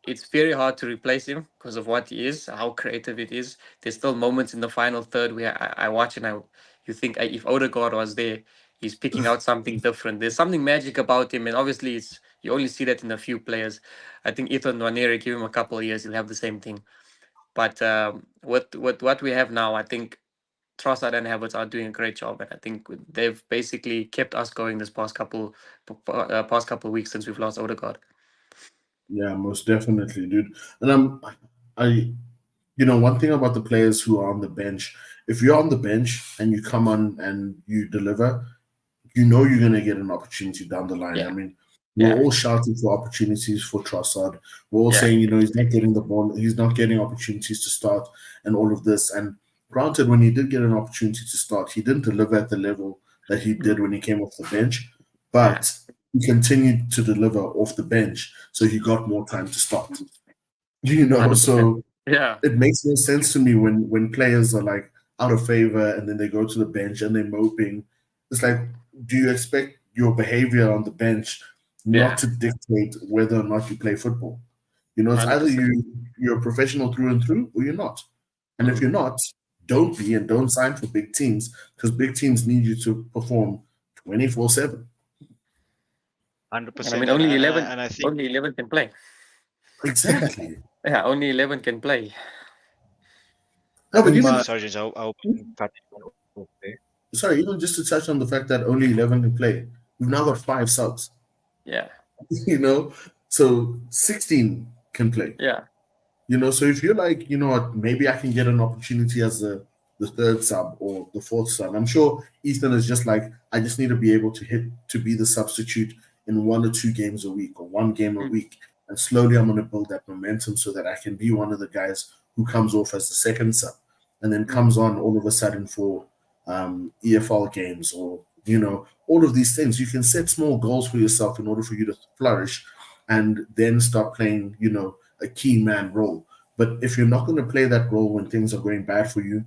it's very hard to replace him because of what he is, how creative it is. There's still moments in the final third where I watch and you think if Odegaard was there, he's picking out something different. There's something magic about him, and obviously you only see that in a few players. I think Ethan Nwaneri, give him a couple of years, he'll have the same thing. But with what we have now, I think Trossard and Havertz are doing a great job, and I think they've basically kept us going this past couple of weeks since we've lost Odegaard. Yeah, most definitely, dude. And one thing about the players who are on the bench, if you're on the bench and you come on and you deliver, you're going to get an opportunity down the line. Yeah. I mean, we're all shouting for opportunities for Trossard. We're all Yeah. saying, he's not getting the ball, he's not getting opportunities to start and all of this. And granted, when he did get an opportunity to start, he didn't deliver at the level that he did when he came off the bench. But he continued to deliver off the bench, so he got more time to start. 100%. So Yeah. it makes no sense to me when players are like out of favor and then they go to the bench and they're moping. It's like, do you expect your behavior on the bench not to dictate whether or not you play football? It's either 100%. you're a professional through and through, or you're not. And if you're not, don't be and don't sign for big teams, because big teams need you to perform 24/7. 100%. And I mean, only 11. And I think Only 11 can play. Exactly. Yeah, only 11 can play. No, but even sorry, James, I'll cut you off there. sorry, even just to touch on the fact that only 11 can play, we've now got 5 subs. Yeah. So 16 can play. Yeah. So if you're like, what, maybe I can get an opportunity as the third sub or the fourth sub. I'm sure Ethan is just like, I just need to be able to be the substitute in 1 or 2 games a week or 1 game a week. And slowly I'm going to build that momentum so that I can be one of the guys who comes off as the second sub and then comes on all of a sudden for EFL games or, all of these things. You can set small goals for yourself in order for you to flourish and then start playing, a key man role. But if you're not going to play that role when things are going bad for you,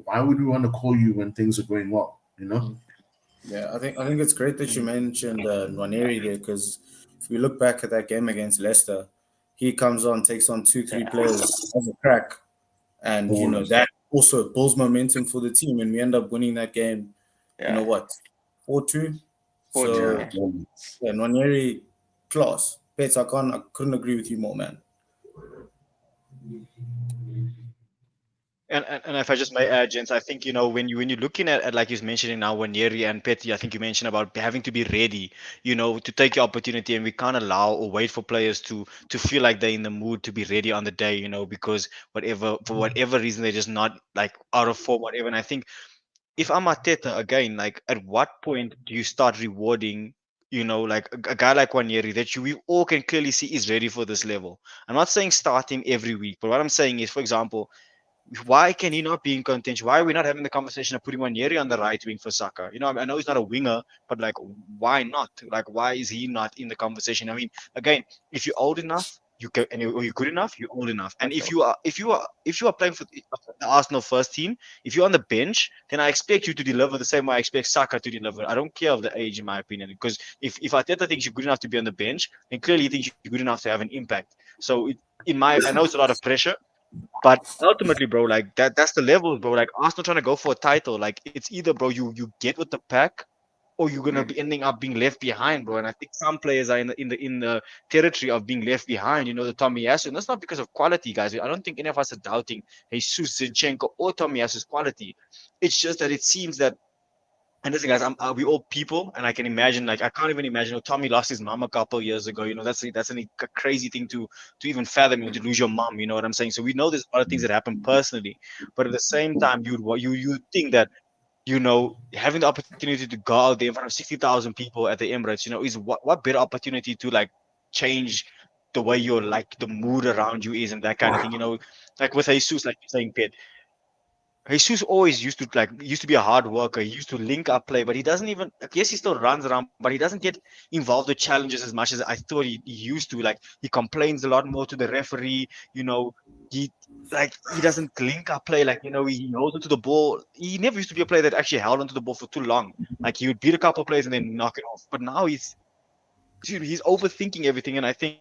why would we want to call you when things are going well? You know? Yeah, I think it's great that you mentioned Nwaneri there, because if we look back at that game against Leicester, he comes on, takes on two, three Yeah. players as a crack, and Ballers. that also builds momentum for the team, and we end up winning that game. Yeah. What, 4-2? 4-2. So Yeah. yeah, Nwaneri class. Pets, I couldn't agree with you more, man. And if I just may add, gents, I think when you're looking at like you're mentioning now, Wanyeri and Petty, I think you mentioned about having to be ready, to take your opportunity, and we can't allow or wait for players to feel like they're in the mood to be ready on the day, because for whatever reason they're just not like out of form, whatever. And I think if I'm Arteta again, like at what point do you start rewarding, like a guy like Wanyeri that we all can clearly see is ready for this level? I'm not saying start him every week, but what I'm saying is, for example, why can he not be in contention? Why are we not having the conversation of putting Wanyeri on the right wing for Saka? I know he's not a winger, but like, why not? Like, why is he not in the conversation? I mean, again, if you're old enough, you can, or you're good enough, you're old enough. And That's all. if you are playing for the Arsenal first team, if you're on the bench, then I expect you to deliver the same way I expect Saka to deliver. I don't care of the age, in my opinion, because if Arteta thinks you're good enough to be on the bench, then clearly he thinks you're good enough to have an impact. So I know it's a lot of pressure, but ultimately, bro, like that's the level, bro. Like Arsenal trying to go for a title, like it's either, bro, you get with the pack, or you're gonna be ending up being left behind, bro. And I think some players are in the territory of being left behind. The Tomiyasu, and that's not because of quality, guys. I don't think any of us are doubting Jesus Zinchenko or Tomiyasu's quality. It's just that it seems that, and listen, guys, we all people, and I can imagine, like, I can't even imagine. Tommy lost his mom a couple of years ago. That's a crazy thing to even fathom. To lose your mom. You know what I'm saying? So we know there's a lot of things that happen personally, but at the same time, you think that having the opportunity to go out there in front of 60,000 people at the Emirates, is what better opportunity to like change the way your like the mood around you is and that kind of thing. Like with Jesus, like you're saying, Pet. Jesus always used to be a hard worker. He used to link up play, but he doesn't even. Yes, he still runs around, but he doesn't get involved with challenges as much as I thought he used to. Like he complains a lot more to the referee. He he doesn't link up play. Like he holds onto the ball. He never used to be a player that actually held onto the ball for too long. Like he would beat a couple of players and then knock it off. But now he's overthinking everything, and I think,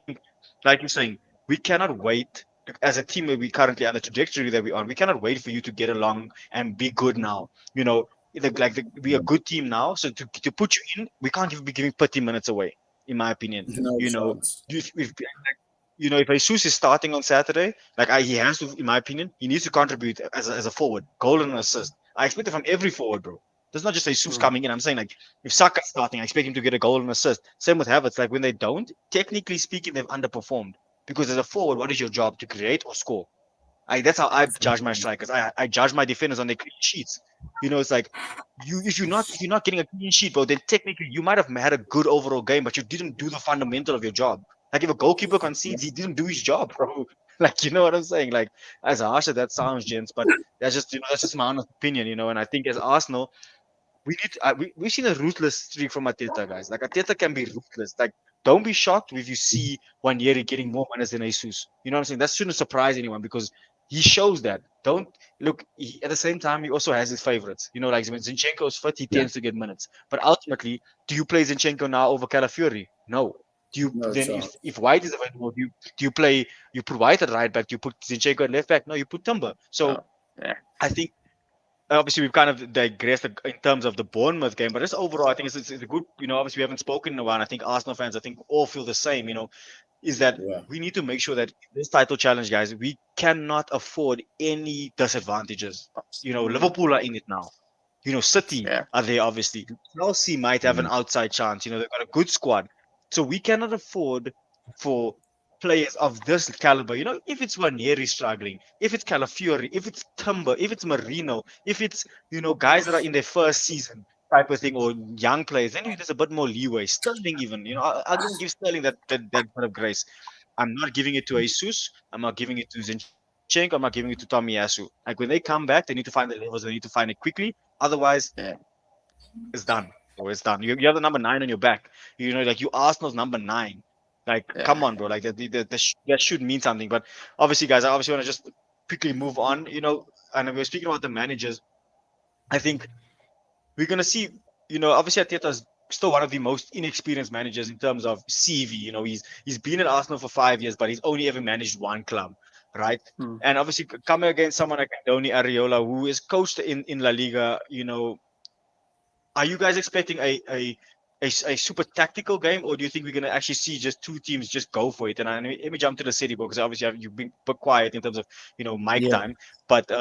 like you're saying, we cannot wait as a team where we currently on the trajectory that we're on. We cannot wait for you to get along and be good now. We are a good team now, so to put you in, we can't even be giving 30 minutes away, in my opinion. No You know, chance. if Jesus is starting on Saturday, he has to, in my opinion, he needs to contribute as a forward, goal and assist. I expect it from every forward, bro. There's not just Jesus coming in. I'm saying, like, if Saka's starting, I expect him to get a goal and assist. Same with Havertz. Like when they don't, technically speaking, they've underperformed. Because as a forward, what is your job? To create or score? That's how I judge my strikers. I judge my defenders on their clean sheets. It's like if you're not getting a clean sheet, bro, then technically you might have had a good overall game, but you didn't do the fundamental of your job. Like if a goalkeeper concedes, he didn't do his job, bro. Like you know what I'm saying? Like as harsh as that sounds, gents, but that's just my honest opinion, And I think as Arsenal, we've seen a ruthless streak from Arteta, guys. Like Arteta can be ruthless. Like don't be shocked if you see Wanyeri getting more minutes than Jesus. You know what I'm saying? That shouldn't surprise anyone because he shows that. Don't look. At the same time, he also has his favorites. Like when Zinchenko is fit, he Yeah. tends to get minutes. But ultimately, do you play Zinchenko now over Calafiori? No. Do you No then chance. if White is available, do you put White at right back? Do you put Zinchenko at left back? No, you put Timber. So Oh, yeah. I think obviously we've kind of digressed in terms of the Bournemouth game, but just overall, I think it's a good. Obviously we haven't spoken in a while. I think Arsenal fans, I think all feel the same. Is that Yeah. we need to make sure that this title challenge, guys, we cannot afford any disadvantages. Liverpool are in it now. City Yeah. are there, obviously. Chelsea might have an outside chance. They've got a good squad. So we cannot afford for players of this caliber. If it's Ranieri struggling, if it's Calafiori, if it's Timber, if it's Marino, if it's, guys that are in their first season type of thing, or young players, then there's a bit more leeway. Sterling, even, I'll even give Sterling that bit of grace. I'm not giving it to Jesus. I'm not giving it to Zinchenko. I'm not giving it to Tomiyasu. Like when they come back, they need to find the levels. They need to find it quickly. Otherwise, Yeah. it's done. Or it's done. You have the number 9 on your back. Like you Arsenal's number 9. Like, Yeah. come on, bro. Like that should mean something. But obviously, guys, I obviously want to just quickly move on. And we're speaking about the managers. I think we're gonna see. Obviously, Arteta's still one of the most inexperienced managers in terms of CV. He's been at Arsenal for 5 years, but he's only ever managed one club, right? Mm. And obviously, coming against someone like Doni Areola, who is coached in La Liga, are you guys expecting a super tactical game, or do you think we're going to actually see just two teams just go for it? And let me jump to the city because obviously you've been but quiet in terms of mic Yeah. time. But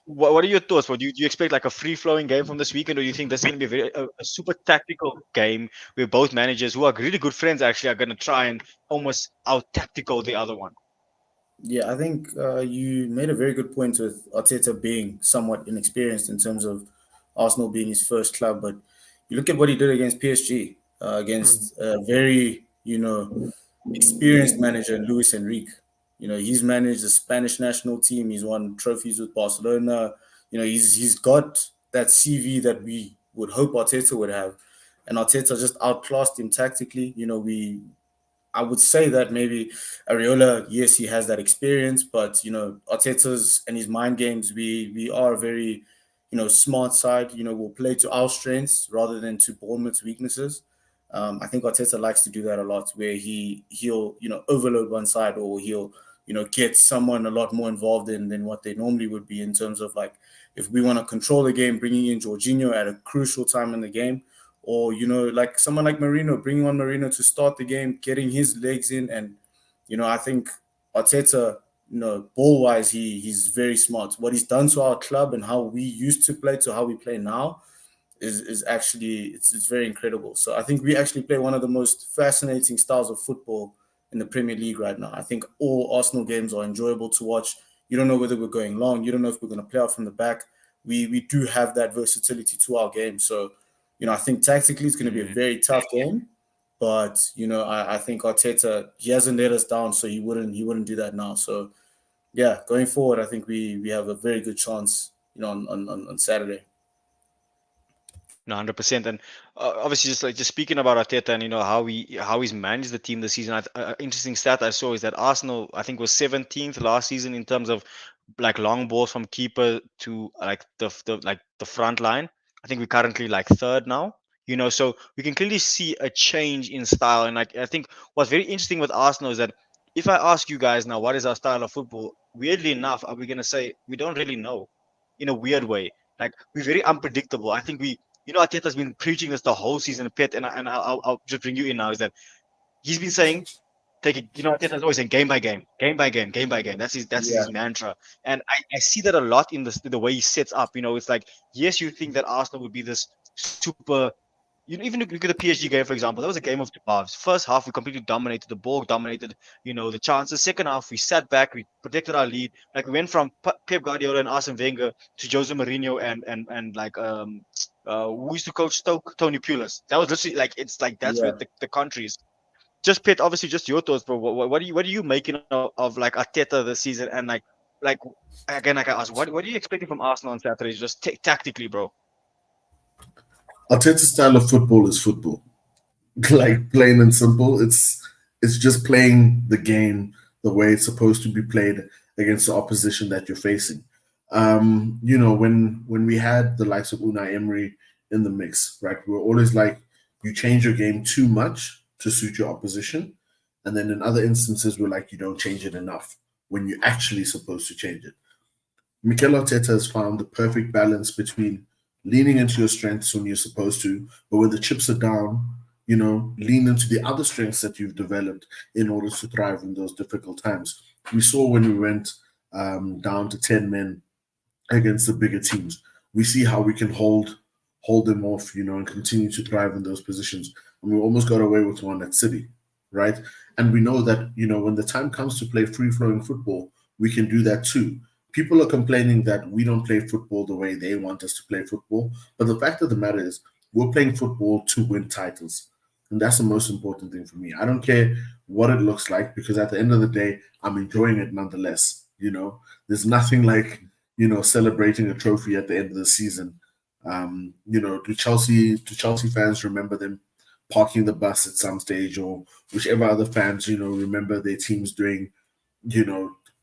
what are your thoughts? Do you expect like a free flowing game from this weekend, or do you think this is going to be a super tactical game where both managers who are really good friends actually are going to try and almost out tactical the other one? Yeah, I think you made a very good point with Arteta being somewhat inexperienced in terms of Arsenal being his first club. But you look at what he did against PSG, Mm. against a very, experienced manager, Luis Enrique. He's managed the Spanish national team. He's won trophies with Barcelona. He's got that CV that we would hope Arteta would have. And Arteta just outclassed him tactically. I would say that maybe Areola, yes, he has that experience, but Arteta's and his mind games, we are very, smart side. We'll play to our strengths rather than to Bournemouth's weaknesses. I think Arteta likes to do that a lot, where he'll overload one side, or he'll get someone a lot more involved than what they normally would be, in terms of, like, if we want to control the game, bringing in Jorginho at a crucial time in the game, or like someone like Marino, bringing on Marino to start the game, getting his legs in. And I think Arteta, ball wise, he's very smart. What he's done to our club and how we used to play to how we play now is actually, it's very incredible. So I think we actually play one of the most fascinating styles of football in the Premier League right now. I think all Arsenal games are enjoyable to watch. You don't know whether we're going long. You don't know if we're going to play out from the back. We do have that versatility to our game. So I think tactically it's going to be a very tough game. But I think Arteta, he hasn't let us down, so he wouldn't do that now. So yeah, going forward, I think we have a very good chance, on Saturday. No, 100%. And obviously, just speaking about Arteta and how he's managed the team this season. Interesting stat I saw is that Arsenal, I think, was 17th last season in terms of like long balls from keeper to like the front line. I think we're currently like third now. So we can clearly see a change in style. And like I think what's very interesting with Arsenal is that if I ask you guys now what is our style of football, weirdly enough, are we gonna say we don't really know, in a weird way. Like we're very unpredictable. I think Arteta's been preaching this the whole season, Pet, and I'll just bring you in now. Is that he's been saying, take it. Arteta's always saying game by game, game by game, game by game. That's his Yeah, mantra, and I see that a lot in the way he sets up. It's like, yes, you think that Arsenal would be this super. Even look at the PSG game, for example. That was a game of two halves. First half, we completely dominated the ball, dominated, the chances. Second half, we sat back, we protected our lead. Like we went from Pep Guardiola and Arsene Wenger to Jose Mourinho and like who used to coach Stoke, Tony Pulis. That was literally like it's like that's where yeah. the country is. Just Pet, obviously, just your thoughts, bro. What are you making of like Arteta this season, and like again, like I asked, what are you expecting from Arsenal on Saturday, just tactically, bro? Arteta's style of football is football. Like plain and simple. It's just playing the game the way it's supposed to be played against the opposition that you're facing. When we had the likes of Unai Emery in the mix, right? We were always like, you change your game too much to suit your opposition, and then in other instances, we're like, you don't change it enough when you're actually supposed to change it. Mikel Arteta has found the perfect balance between leaning into your strengths when you're supposed to, but when the chips are down, lean into the other strengths that you've developed in order to thrive in those difficult times. We saw when we went down to 10 men against the bigger teams. We see how we can hold them off, and continue to thrive in those positions. And we almost got away with one at City, right? And we know that, when the time comes to play free flowing football, we can do that too. People are complaining that we don't play football the way they want us to play football. But the fact of the matter is, we're playing football to win titles. And that's the most important thing for me. I don't care what it looks like, because at the end of the day, I'm enjoying it nonetheless. There's nothing like, celebrating a trophy at the end of the season. Do Chelsea fans remember them parking the bus at some stage, or whichever other fans, remember their teams doing,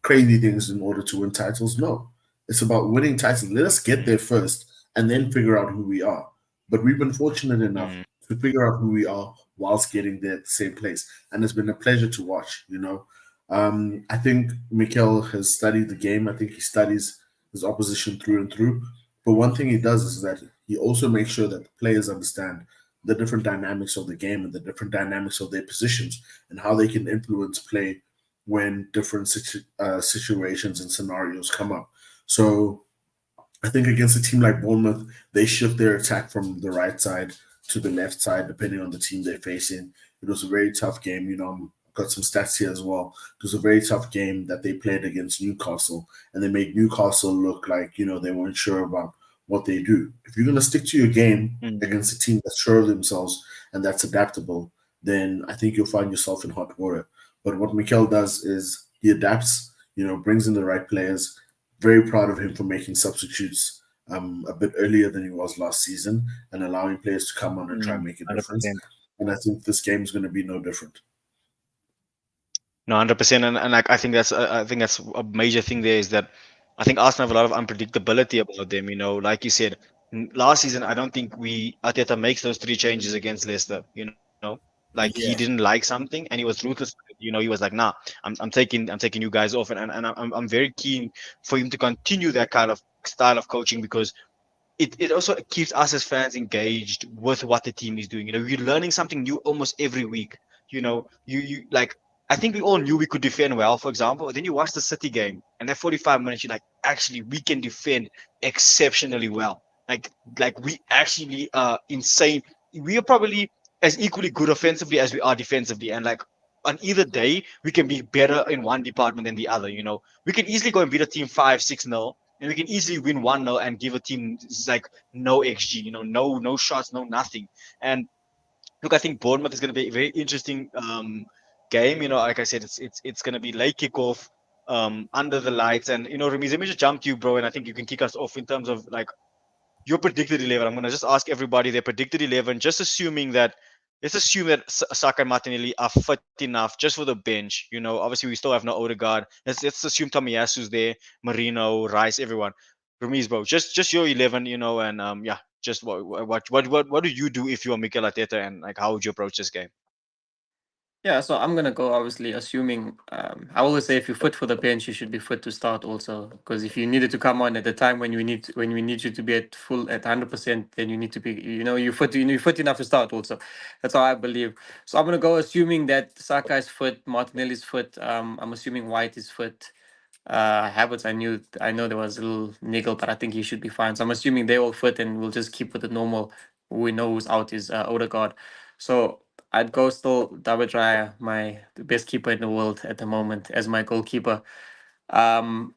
crazy things in order to win titles. No, it's about winning titles. Let us get there first and then figure out who we are. But we've been fortunate enough to figure out who we are whilst getting there at the same place. And it's been a pleasure to watch. I think Mikel has studied the game. I think he studies his opposition through and through. But one thing he does is that he also makes sure that the players understand the different dynamics of the game and the different dynamics of their positions and how they can influence play when different situations and scenarios come up. So I think against a team like Bournemouth, they shift their attack from the right side to the left side, depending on the team they're facing. It was a very tough game. I've got some stats here as well. It was a very tough game that they played against Newcastle, and they made Newcastle look like, they weren't sure about what they do. If you're going to stick to your game against a team that's sure of themselves and that's adaptable, then I think you'll find yourself in hot water. But what Mikel does is he adapts, brings in the right players. Very proud of him for making substitutes a bit earlier than he was last season and allowing players to come on and try and make a difference. 100%. And I think this game is going to be no different. No, 100%, and like, I think that's a major thing there is that I think Arsenal have a lot of unpredictability about them. Like you said, last season I don't think Arteta makes those 3 changes against Leicester. Like he Yeah. didn't like something and he was ruthless. He was like, nah, I'm taking you guys off, and I'm very keen for him to continue that kind of style of coaching because it also keeps us as fans engaged with what the team is doing. You're learning something new almost every week. You like, I think we all knew we could defend well, for example. Then you watch the City game, and that 45 minutes, you're like, actually, we can defend exceptionally well. Like we actually are insane. We are probably as equally good offensively as we are defensively, and like on either day, we can be better in one department than the other. We can easily go and beat a team 5-6-0, and we can easily win 1-0 and give a team like no XG, no shots, no nothing. And look, I think Bournemouth is going to be a very interesting game. Like I said, it's going to be late kickoff, under the lights, and Remy, let me just jump to you, bro, and I think you can kick us off in terms of like your predicted 11. I'm going to just ask everybody their predicted 11, just assuming that. Let's assume that Saka and Martinelli are fit enough just for the bench. Obviously we still have no Odegaard. Let's assume Tomiyasu's there, Marino, Rice, everyone. Remiz, bro, just your 11. And yeah, just what do you do if you are Mikel Arteta, and like how would you approach this game? Yeah, so I'm gonna go obviously assuming I always say if you're fit for the bench, you should be fit to start also. Because if you needed to come on at the time when we need you to be at full at 100%, then you need to be you're fit enough to start also. That's how I believe. So I'm gonna go assuming that Saka is fit, Martinelli's fit. I'm assuming White is fit. Havertz, I know there was a little niggle, but I think he should be fine. So I'm assuming they all fit, and we'll just keep with the normal. Who we know who's out is Odegaard. So I'd go still David Raya, the best keeper in the world at the moment, as my goalkeeper. Um,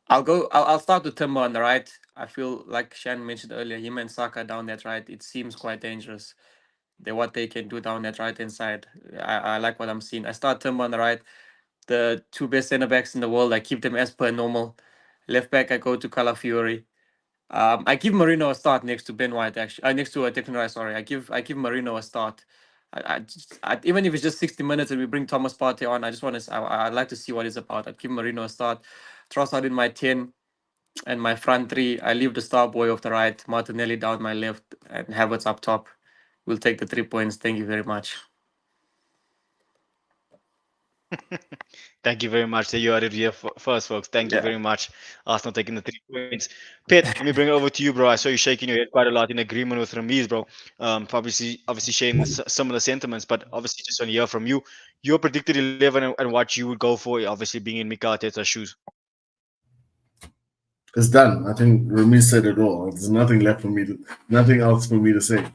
I'll start with Timber on the right. I feel like Shan mentioned earlier, him and Saka down that right. It seems quite dangerous. What they can do down that right hand side. I like what I'm seeing. I start Timber on the right. The 2 best centre backs in the world, I keep them as per normal. Left back, I go to Calafiori. I give Marino a start next to Ben White. Actually, next to Declan Rice. Sorry, I give Marino a start. Even if it's just 60 minutes and we bring Thomas Partey on, I just want to. I'd like to see what it's about. I'd give Marino a start. Trossard in my 10, and my front three. I leave the star boy off the right, Martinelli down my left, and Havertz up top. We'll take the 3 points. Thank you very much. Thank you very much. There you are it here first, folks. Thank you Yeah. very much. Arsenal taking the 3 points. Pet, let me bring it over to you, bro. I saw you shaking your head quite a lot in agreement with Ramiz, bro. Obviously sharing similar sentiments, but obviously just want to hear from you. Your predicted 11 and what you would go for, obviously being in Mikel Arteta's shoes. It's done. I think Remy said it all. There's nothing left for me nothing else for me to say.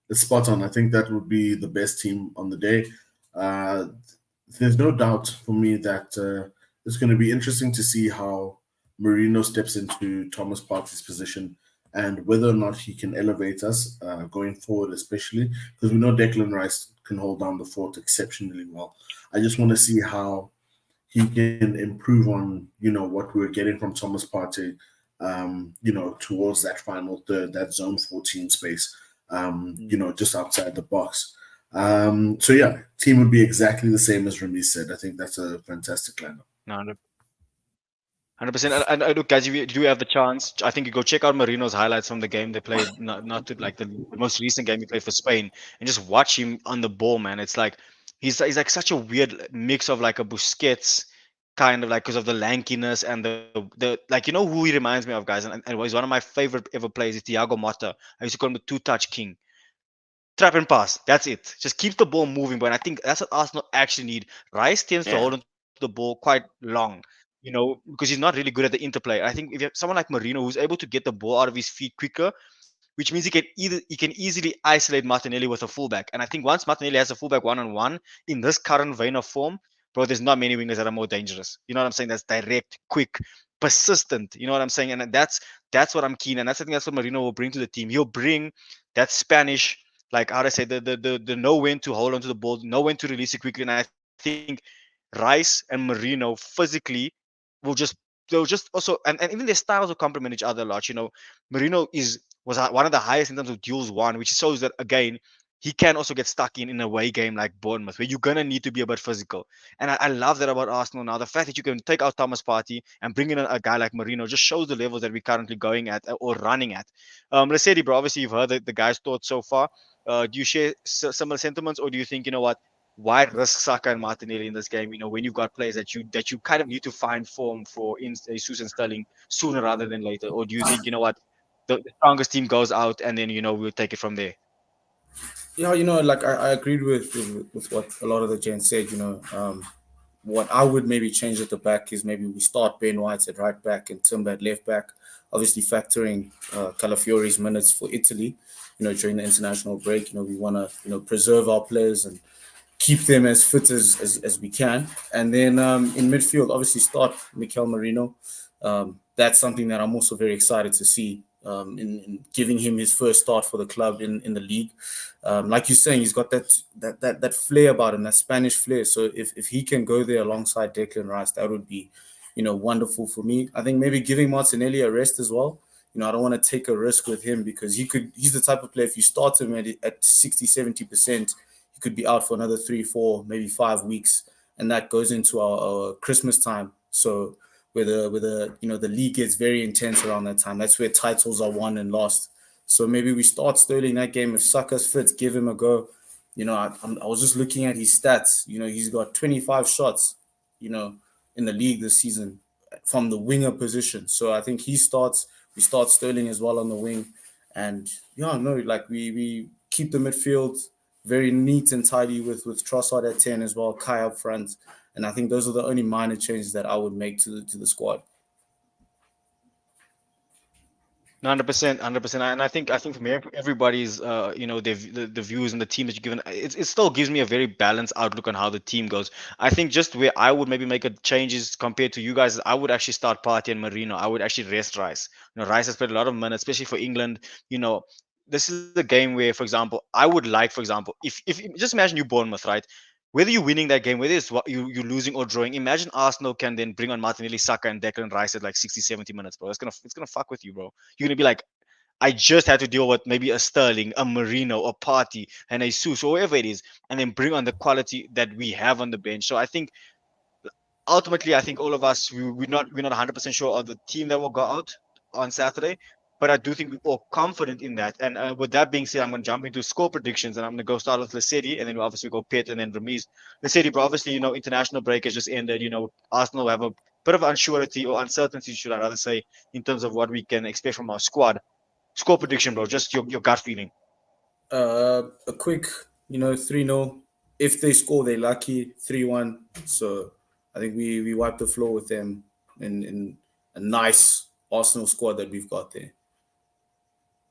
It's spot on. I think that would be the best team on the day. There's no doubt for me that it's going to be interesting to see how Marino steps into Thomas Partey's position and whether or not he can elevate us going forward, especially because we know Declan Rice can hold down the fort exceptionally well. I just want to see how he can improve on, what we were getting from Thomas Partey, towards that final third, that zone 14 space. just outside the box. So yeah, team would be exactly the same as Remy said. I think that's a fantastic lineup. No, 100%. And look, guys, if you do have the chance, I think you go check out Marino's highlights from the game they played, not to, like the most recent game he played for Spain, and just watch him on the ball, man. It's like he's like such a weird mix of like a Busquets kind of like because of the lankiness and the like, who he reminds me of, guys, and he's one of my favorite ever players is Thiago Motta. I used to call him the two-touch king. Trap and pass. That's it. Just keep the ball moving. But I think that's what Arsenal actually need. Rice tends to hold on to the ball quite long, because he's not really good at the interplay. I think if you have someone like Marino who's able to get the ball out of his feet quicker, which means he can easily isolate Martinelli with a fullback. And I think once Martinelli has a fullback one-on-one in this current vein of form, bro, there's not many wingers that are more dangerous. You know what I'm saying? That's direct, quick, persistent. You know what I'm saying? And that's what I'm keen. And I think that's what Marino will bring to the team. He'll bring that Spanish, like how do I say, the know when to hold on to the ball, know when to release it quickly. And I think Rice and Marino physically will just they'll just also and even their styles will complement each other a lot. Marino was one of the highest in terms of duels won, which shows that again he can also get stuck in an away game like Bournemouth, where you're gonna need to be a bit physical. And I love that about Arsenal now. The fact that you can take out Thomas Partey and bring in a guy like Marino just shows the levels that we're currently going at or running at. Lesedi, bro, obviously you've heard the guy's thoughts so far. Do you share similar sentiments, or do you think, what? Why risk Saka and Martinelli in this game? When you've got players that you kind of need to find form for in Jesus and Sterling sooner rather than later, or do you think, what, the strongest team goes out and then we'll take it from there? Yeah, like I agreed with what a lot of the gents said. What I would maybe change at the back is maybe we start Ben White at right back and Timber at left back, obviously factoring Calafiore's minutes for Italy, during the international break. We want to, preserve our players and keep them as fit as we can. And then in midfield, obviously start Mikel Merino. That's something that I'm also very excited to see in giving him his first start for the club in the league. Like you're saying, he's got that flair about him, that Spanish flair. So if he can go there alongside Declan Rice, that would be, wonderful for me. I think maybe giving Martinelli a rest as well. I don't want to take a risk with him because he's the type of player, if you start him at 60, 70%, he could be out for another 3, 4, maybe 5 weeks. And that goes into our Christmas time. So where the league gets very intense around that time. That's where titles are won and lost. So maybe we start Sterling that game. If Saka's fit, give him a go. I was just looking at his stats. He's got 25 shots, in the league this season from the winger position. So I think we start Sterling as well on the wing. And we keep the midfield very neat and tidy with Trossard at 10 as well, Kai up front. And I think those are the only minor changes that I would make to the squad. 100%, 100%. And I think from everybody's the views and the team that you've given, it still gives me a very balanced outlook on how the team goes. I think just where I would maybe make a changes compared to you guys, I would actually start Partey and Marino. I would actually rest Rice. Rice has played a lot of minutes, especially for England. This is a game where, for example, I would like, for example, if just imagine you Bournemouth, right? Whether you're winning that game, whether it's you're losing or drawing, imagine Arsenal can then bring on Martinelli, Saka, and Declan Rice at like 60, 70 minutes, bro. It's gonna fuck with you, bro. You're gonna be like, I just had to deal with maybe a Sterling, a Marino, a Partey, and a Jesus, or whoever it is, and then bring on the quality that we have on the bench. So I think ultimately, I think all of us we're not 100% sure of the team that will go out on Saturday, but I do think we're all confident in that. And with that being said, I'm going to jump into score predictions, and I'm going to go start with Lesedi, and then we'll obviously go Pitt and then Ramiz. Lesedi, but obviously, international break has just ended. Arsenal will have a bit of unsurety or uncertainty, should I rather say, in terms of what we can expect from our squad. Score prediction, bro. Just your gut feeling. A quick, 3-0. If they score, they're lucky. 3-1. So I think we wipe the floor with them in a nice Arsenal squad that we've got there.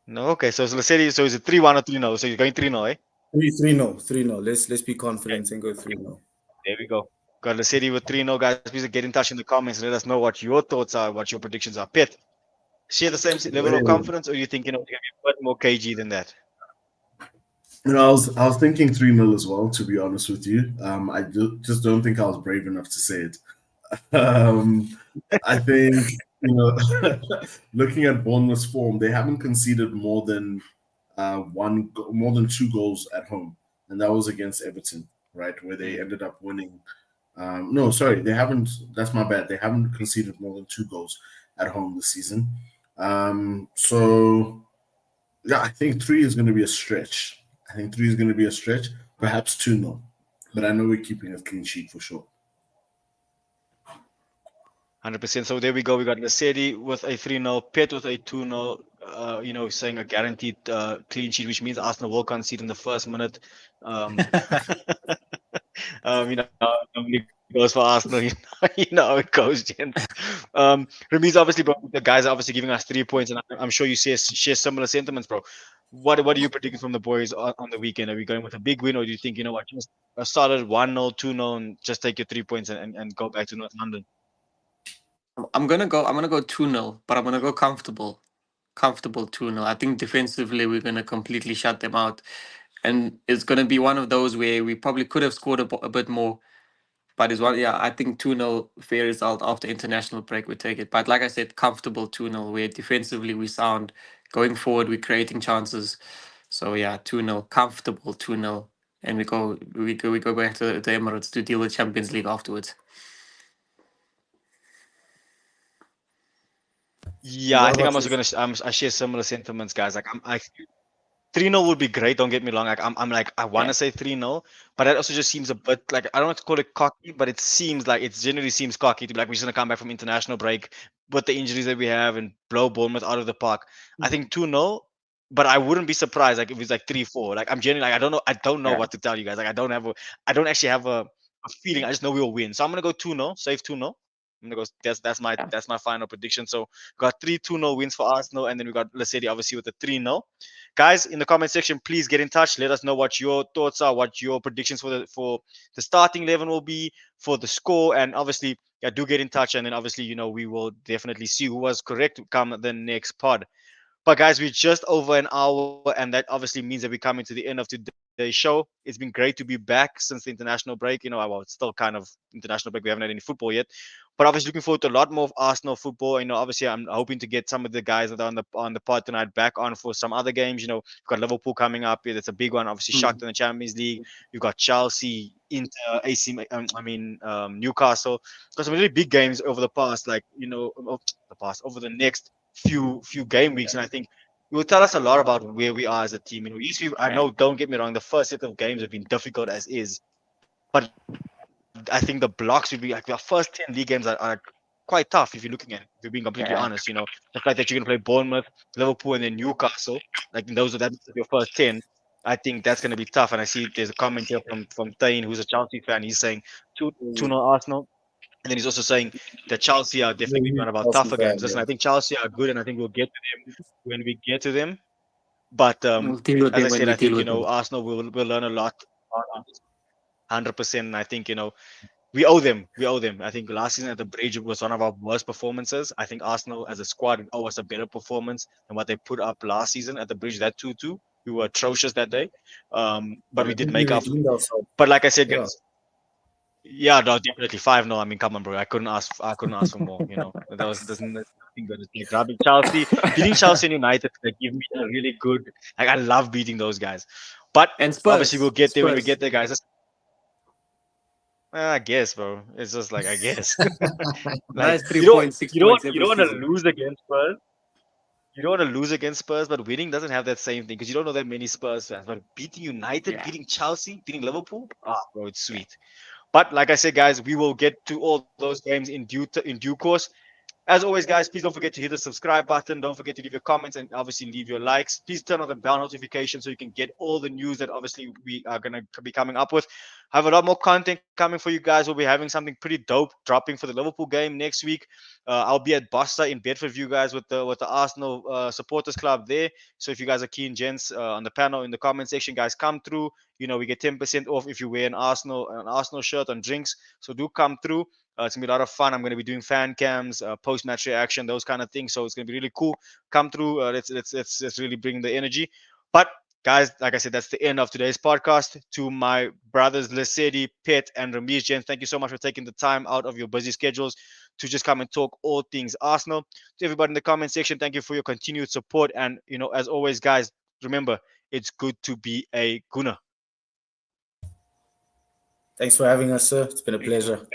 No, okay. So Lesedi, so is it 3-1 or 3-0? So you're going 3-0, eh? 3-0. 3-0. Let's be confident and go 3-0. There we go. Got Lesedi with 3-0, guys. Please get in touch in the comments and let us know what your thoughts are, what your predictions are. Pitt, share the same level of confidence, or you think it's going to be a bit more cagey than that? I was thinking 3-0 as well, to be honest with you. I just don't think I was brave enough to say it. I think, looking at Bournemouth's form, they haven't conceded more than more than 2 goals at home, and that was against Everton, right, where they ended up winning. No, sorry, they haven't. That's my bad. They haven't conceded more than 2 goals at home this season. So yeah, I think three is going to be a stretch. I think three is going to be a stretch, perhaps 2-0. But I know we're keeping a clean sheet for sure. 100%. So there we go. We got Lasedi with a 3-0, Pet with a 2-0, saying a guaranteed clean sheet, which means Arsenal will concede in the first minute. Um, Normally goes for Arsenal. You know how it goes, gents. Ramiz, obviously, bro, the guys are obviously giving us 3 points, and I'm sure you share similar sentiments, bro. What are you predicting from the boys on the weekend? Are we going with a big win, or do you think, you know what, just a solid 1-0, 2-0, and just take your 3 points and go back to North London? I'm gonna go 2-0, but I'm gonna go comfortable. Comfortable 2-0. I think defensively we're gonna completely shut them out. And it's gonna be one of those where we probably could have scored a bit more. But it's one, yeah, I think 2-0 fair result after international break we take it. But like I said, comfortable 2-0 where defensively we sound. Going forward, we're creating chances. So yeah, 2-0, comfortable 2-0. And we go back to the Emirates to deal with Champions League afterwards. Yeah, I What think I'm about also you? I share similar sentiments, guys. Like I 3-0 would be great. Don't get me wrong. Like I'm like I want Yeah. to say 3-0, but that also just seems a bit like I don't want to call it cocky, but it seems like it generally seems cocky to be like we're just gonna come back from international break with the injuries that we have and blow Bournemouth out of the park. I think 2-0, but I wouldn't be surprised like if it's like 3-4. Like I'm genuinely like I don't know Yeah. what to tell you guys. Like I don't actually have a feeling. I just know we'll win. So I'm gonna go 2-0, safe 2-0. I'm gonna go. Yeah. That's my final prediction. So we got 3-2-0 wins for Arsenal, and then we got Lasedi obviously with a 3-0. Guys, in the comment section, please get in touch. Let us know what your thoughts are, what your predictions for the starting 11 will be, for the score, and obviously, yeah, do get in touch. And then obviously, we will definitely see who was correct come the next pod. But guys, we're just over an hour, and that obviously means that we're coming to the end of today's show. It's been great to be back since the international break. Well, it's still kind of international break. We haven't had any football yet, but obviously looking forward to a lot more of Arsenal football. Obviously I'm hoping to get some of the guys that are on the pod tonight back on for some other games. We've got Liverpool coming up. Yeah, that's a big one. Obviously, Mm. shocked in the Champions League. You've got Chelsea, Inter, AC. Newcastle. Got some really big games over the past, over the next few game weeks, and I think it will tell us a lot about where we are as a team. I Yeah. know, don't get me wrong, the first set of games have been difficult as is, but I think the blocks would be like the first 10 league games are quite tough if you're looking at it, if you're being completely honest. The fact that you're going to play Bournemouth, Liverpool, and then Newcastle, like that's your first 10. I think that's going to be tough. And I see there's a comment here from Thane, who's a Chelsea fan. He's saying 2-0 Arsenal. And then he's also saying that Chelsea are You're a definitely huge one of our Chelsea tougher fan, games. Listen, yeah. I think Chelsea are good, and I think we'll get to them when we get to them. But We'll deal with as I them when said, we I deal think with them. Arsenal will learn a lot on this 100%. And I think we owe them. We owe them. I think last season at the Bridge was one of our worst performances. I think Arsenal as a squad owe us a better performance than what they put up last season at the Bridge. That 2-2, we were atrocious that day. But But we I did think we make up. redeemed ourselves. But like I said, Yeah. guys, yeah, no, definitely 5-0. I mean, come on, bro. I couldn't ask for more. That was there's nothing good. It's like grabbing Chelsea, beating Chelsea and United. They give me a really good. Like I love beating those guys. But And obviously, we'll Spurs. get there when we Spurs. get there, guys. I guess, bro. It's just like I guess. Like Nice 3 points, six you don't points you every don't want to season. lose against Spurs. You don't want to lose against Spurs, but winning doesn't have that same thing because you don't know that many Spurs fans. But beating United, Yeah. beating Chelsea, beating Liverpool, bro, it's sweet. But like I said, guys, we will get to all those games in due course. As always, guys, please don't forget to hit the subscribe button. Don't forget to leave your comments and obviously leave your likes. Please turn on the bell notification so you can get all the news that obviously we are going to be coming up with. I have a lot more content coming for you guys. We'll be having something pretty dope dropping for the Liverpool game next week. I'll be at Bossa in Bedford for you guys with the Arsenal supporters club there. So if you guys are keen, gents, on the panel in the comment section, guys, come through. We get 10% off if you wear an Arsenal shirt on drinks. So do come through. It's gonna be a lot of fun. I'm gonna be doing fan cams, post match reaction, those kind of things. So it's gonna be really cool. Come through. Let's really bring the energy. But guys, like I said, that's the end of today's podcast. To my brothers Lesedi, Pet, and Ramesh, Jen, thank you so much for taking the time out of your busy schedules to just come and talk all things Arsenal. To everybody in the comment section, thank you for your continued support. And as always, guys, remember, it's good to be a Guna. Thanks for having us, sir. It's been a pleasure.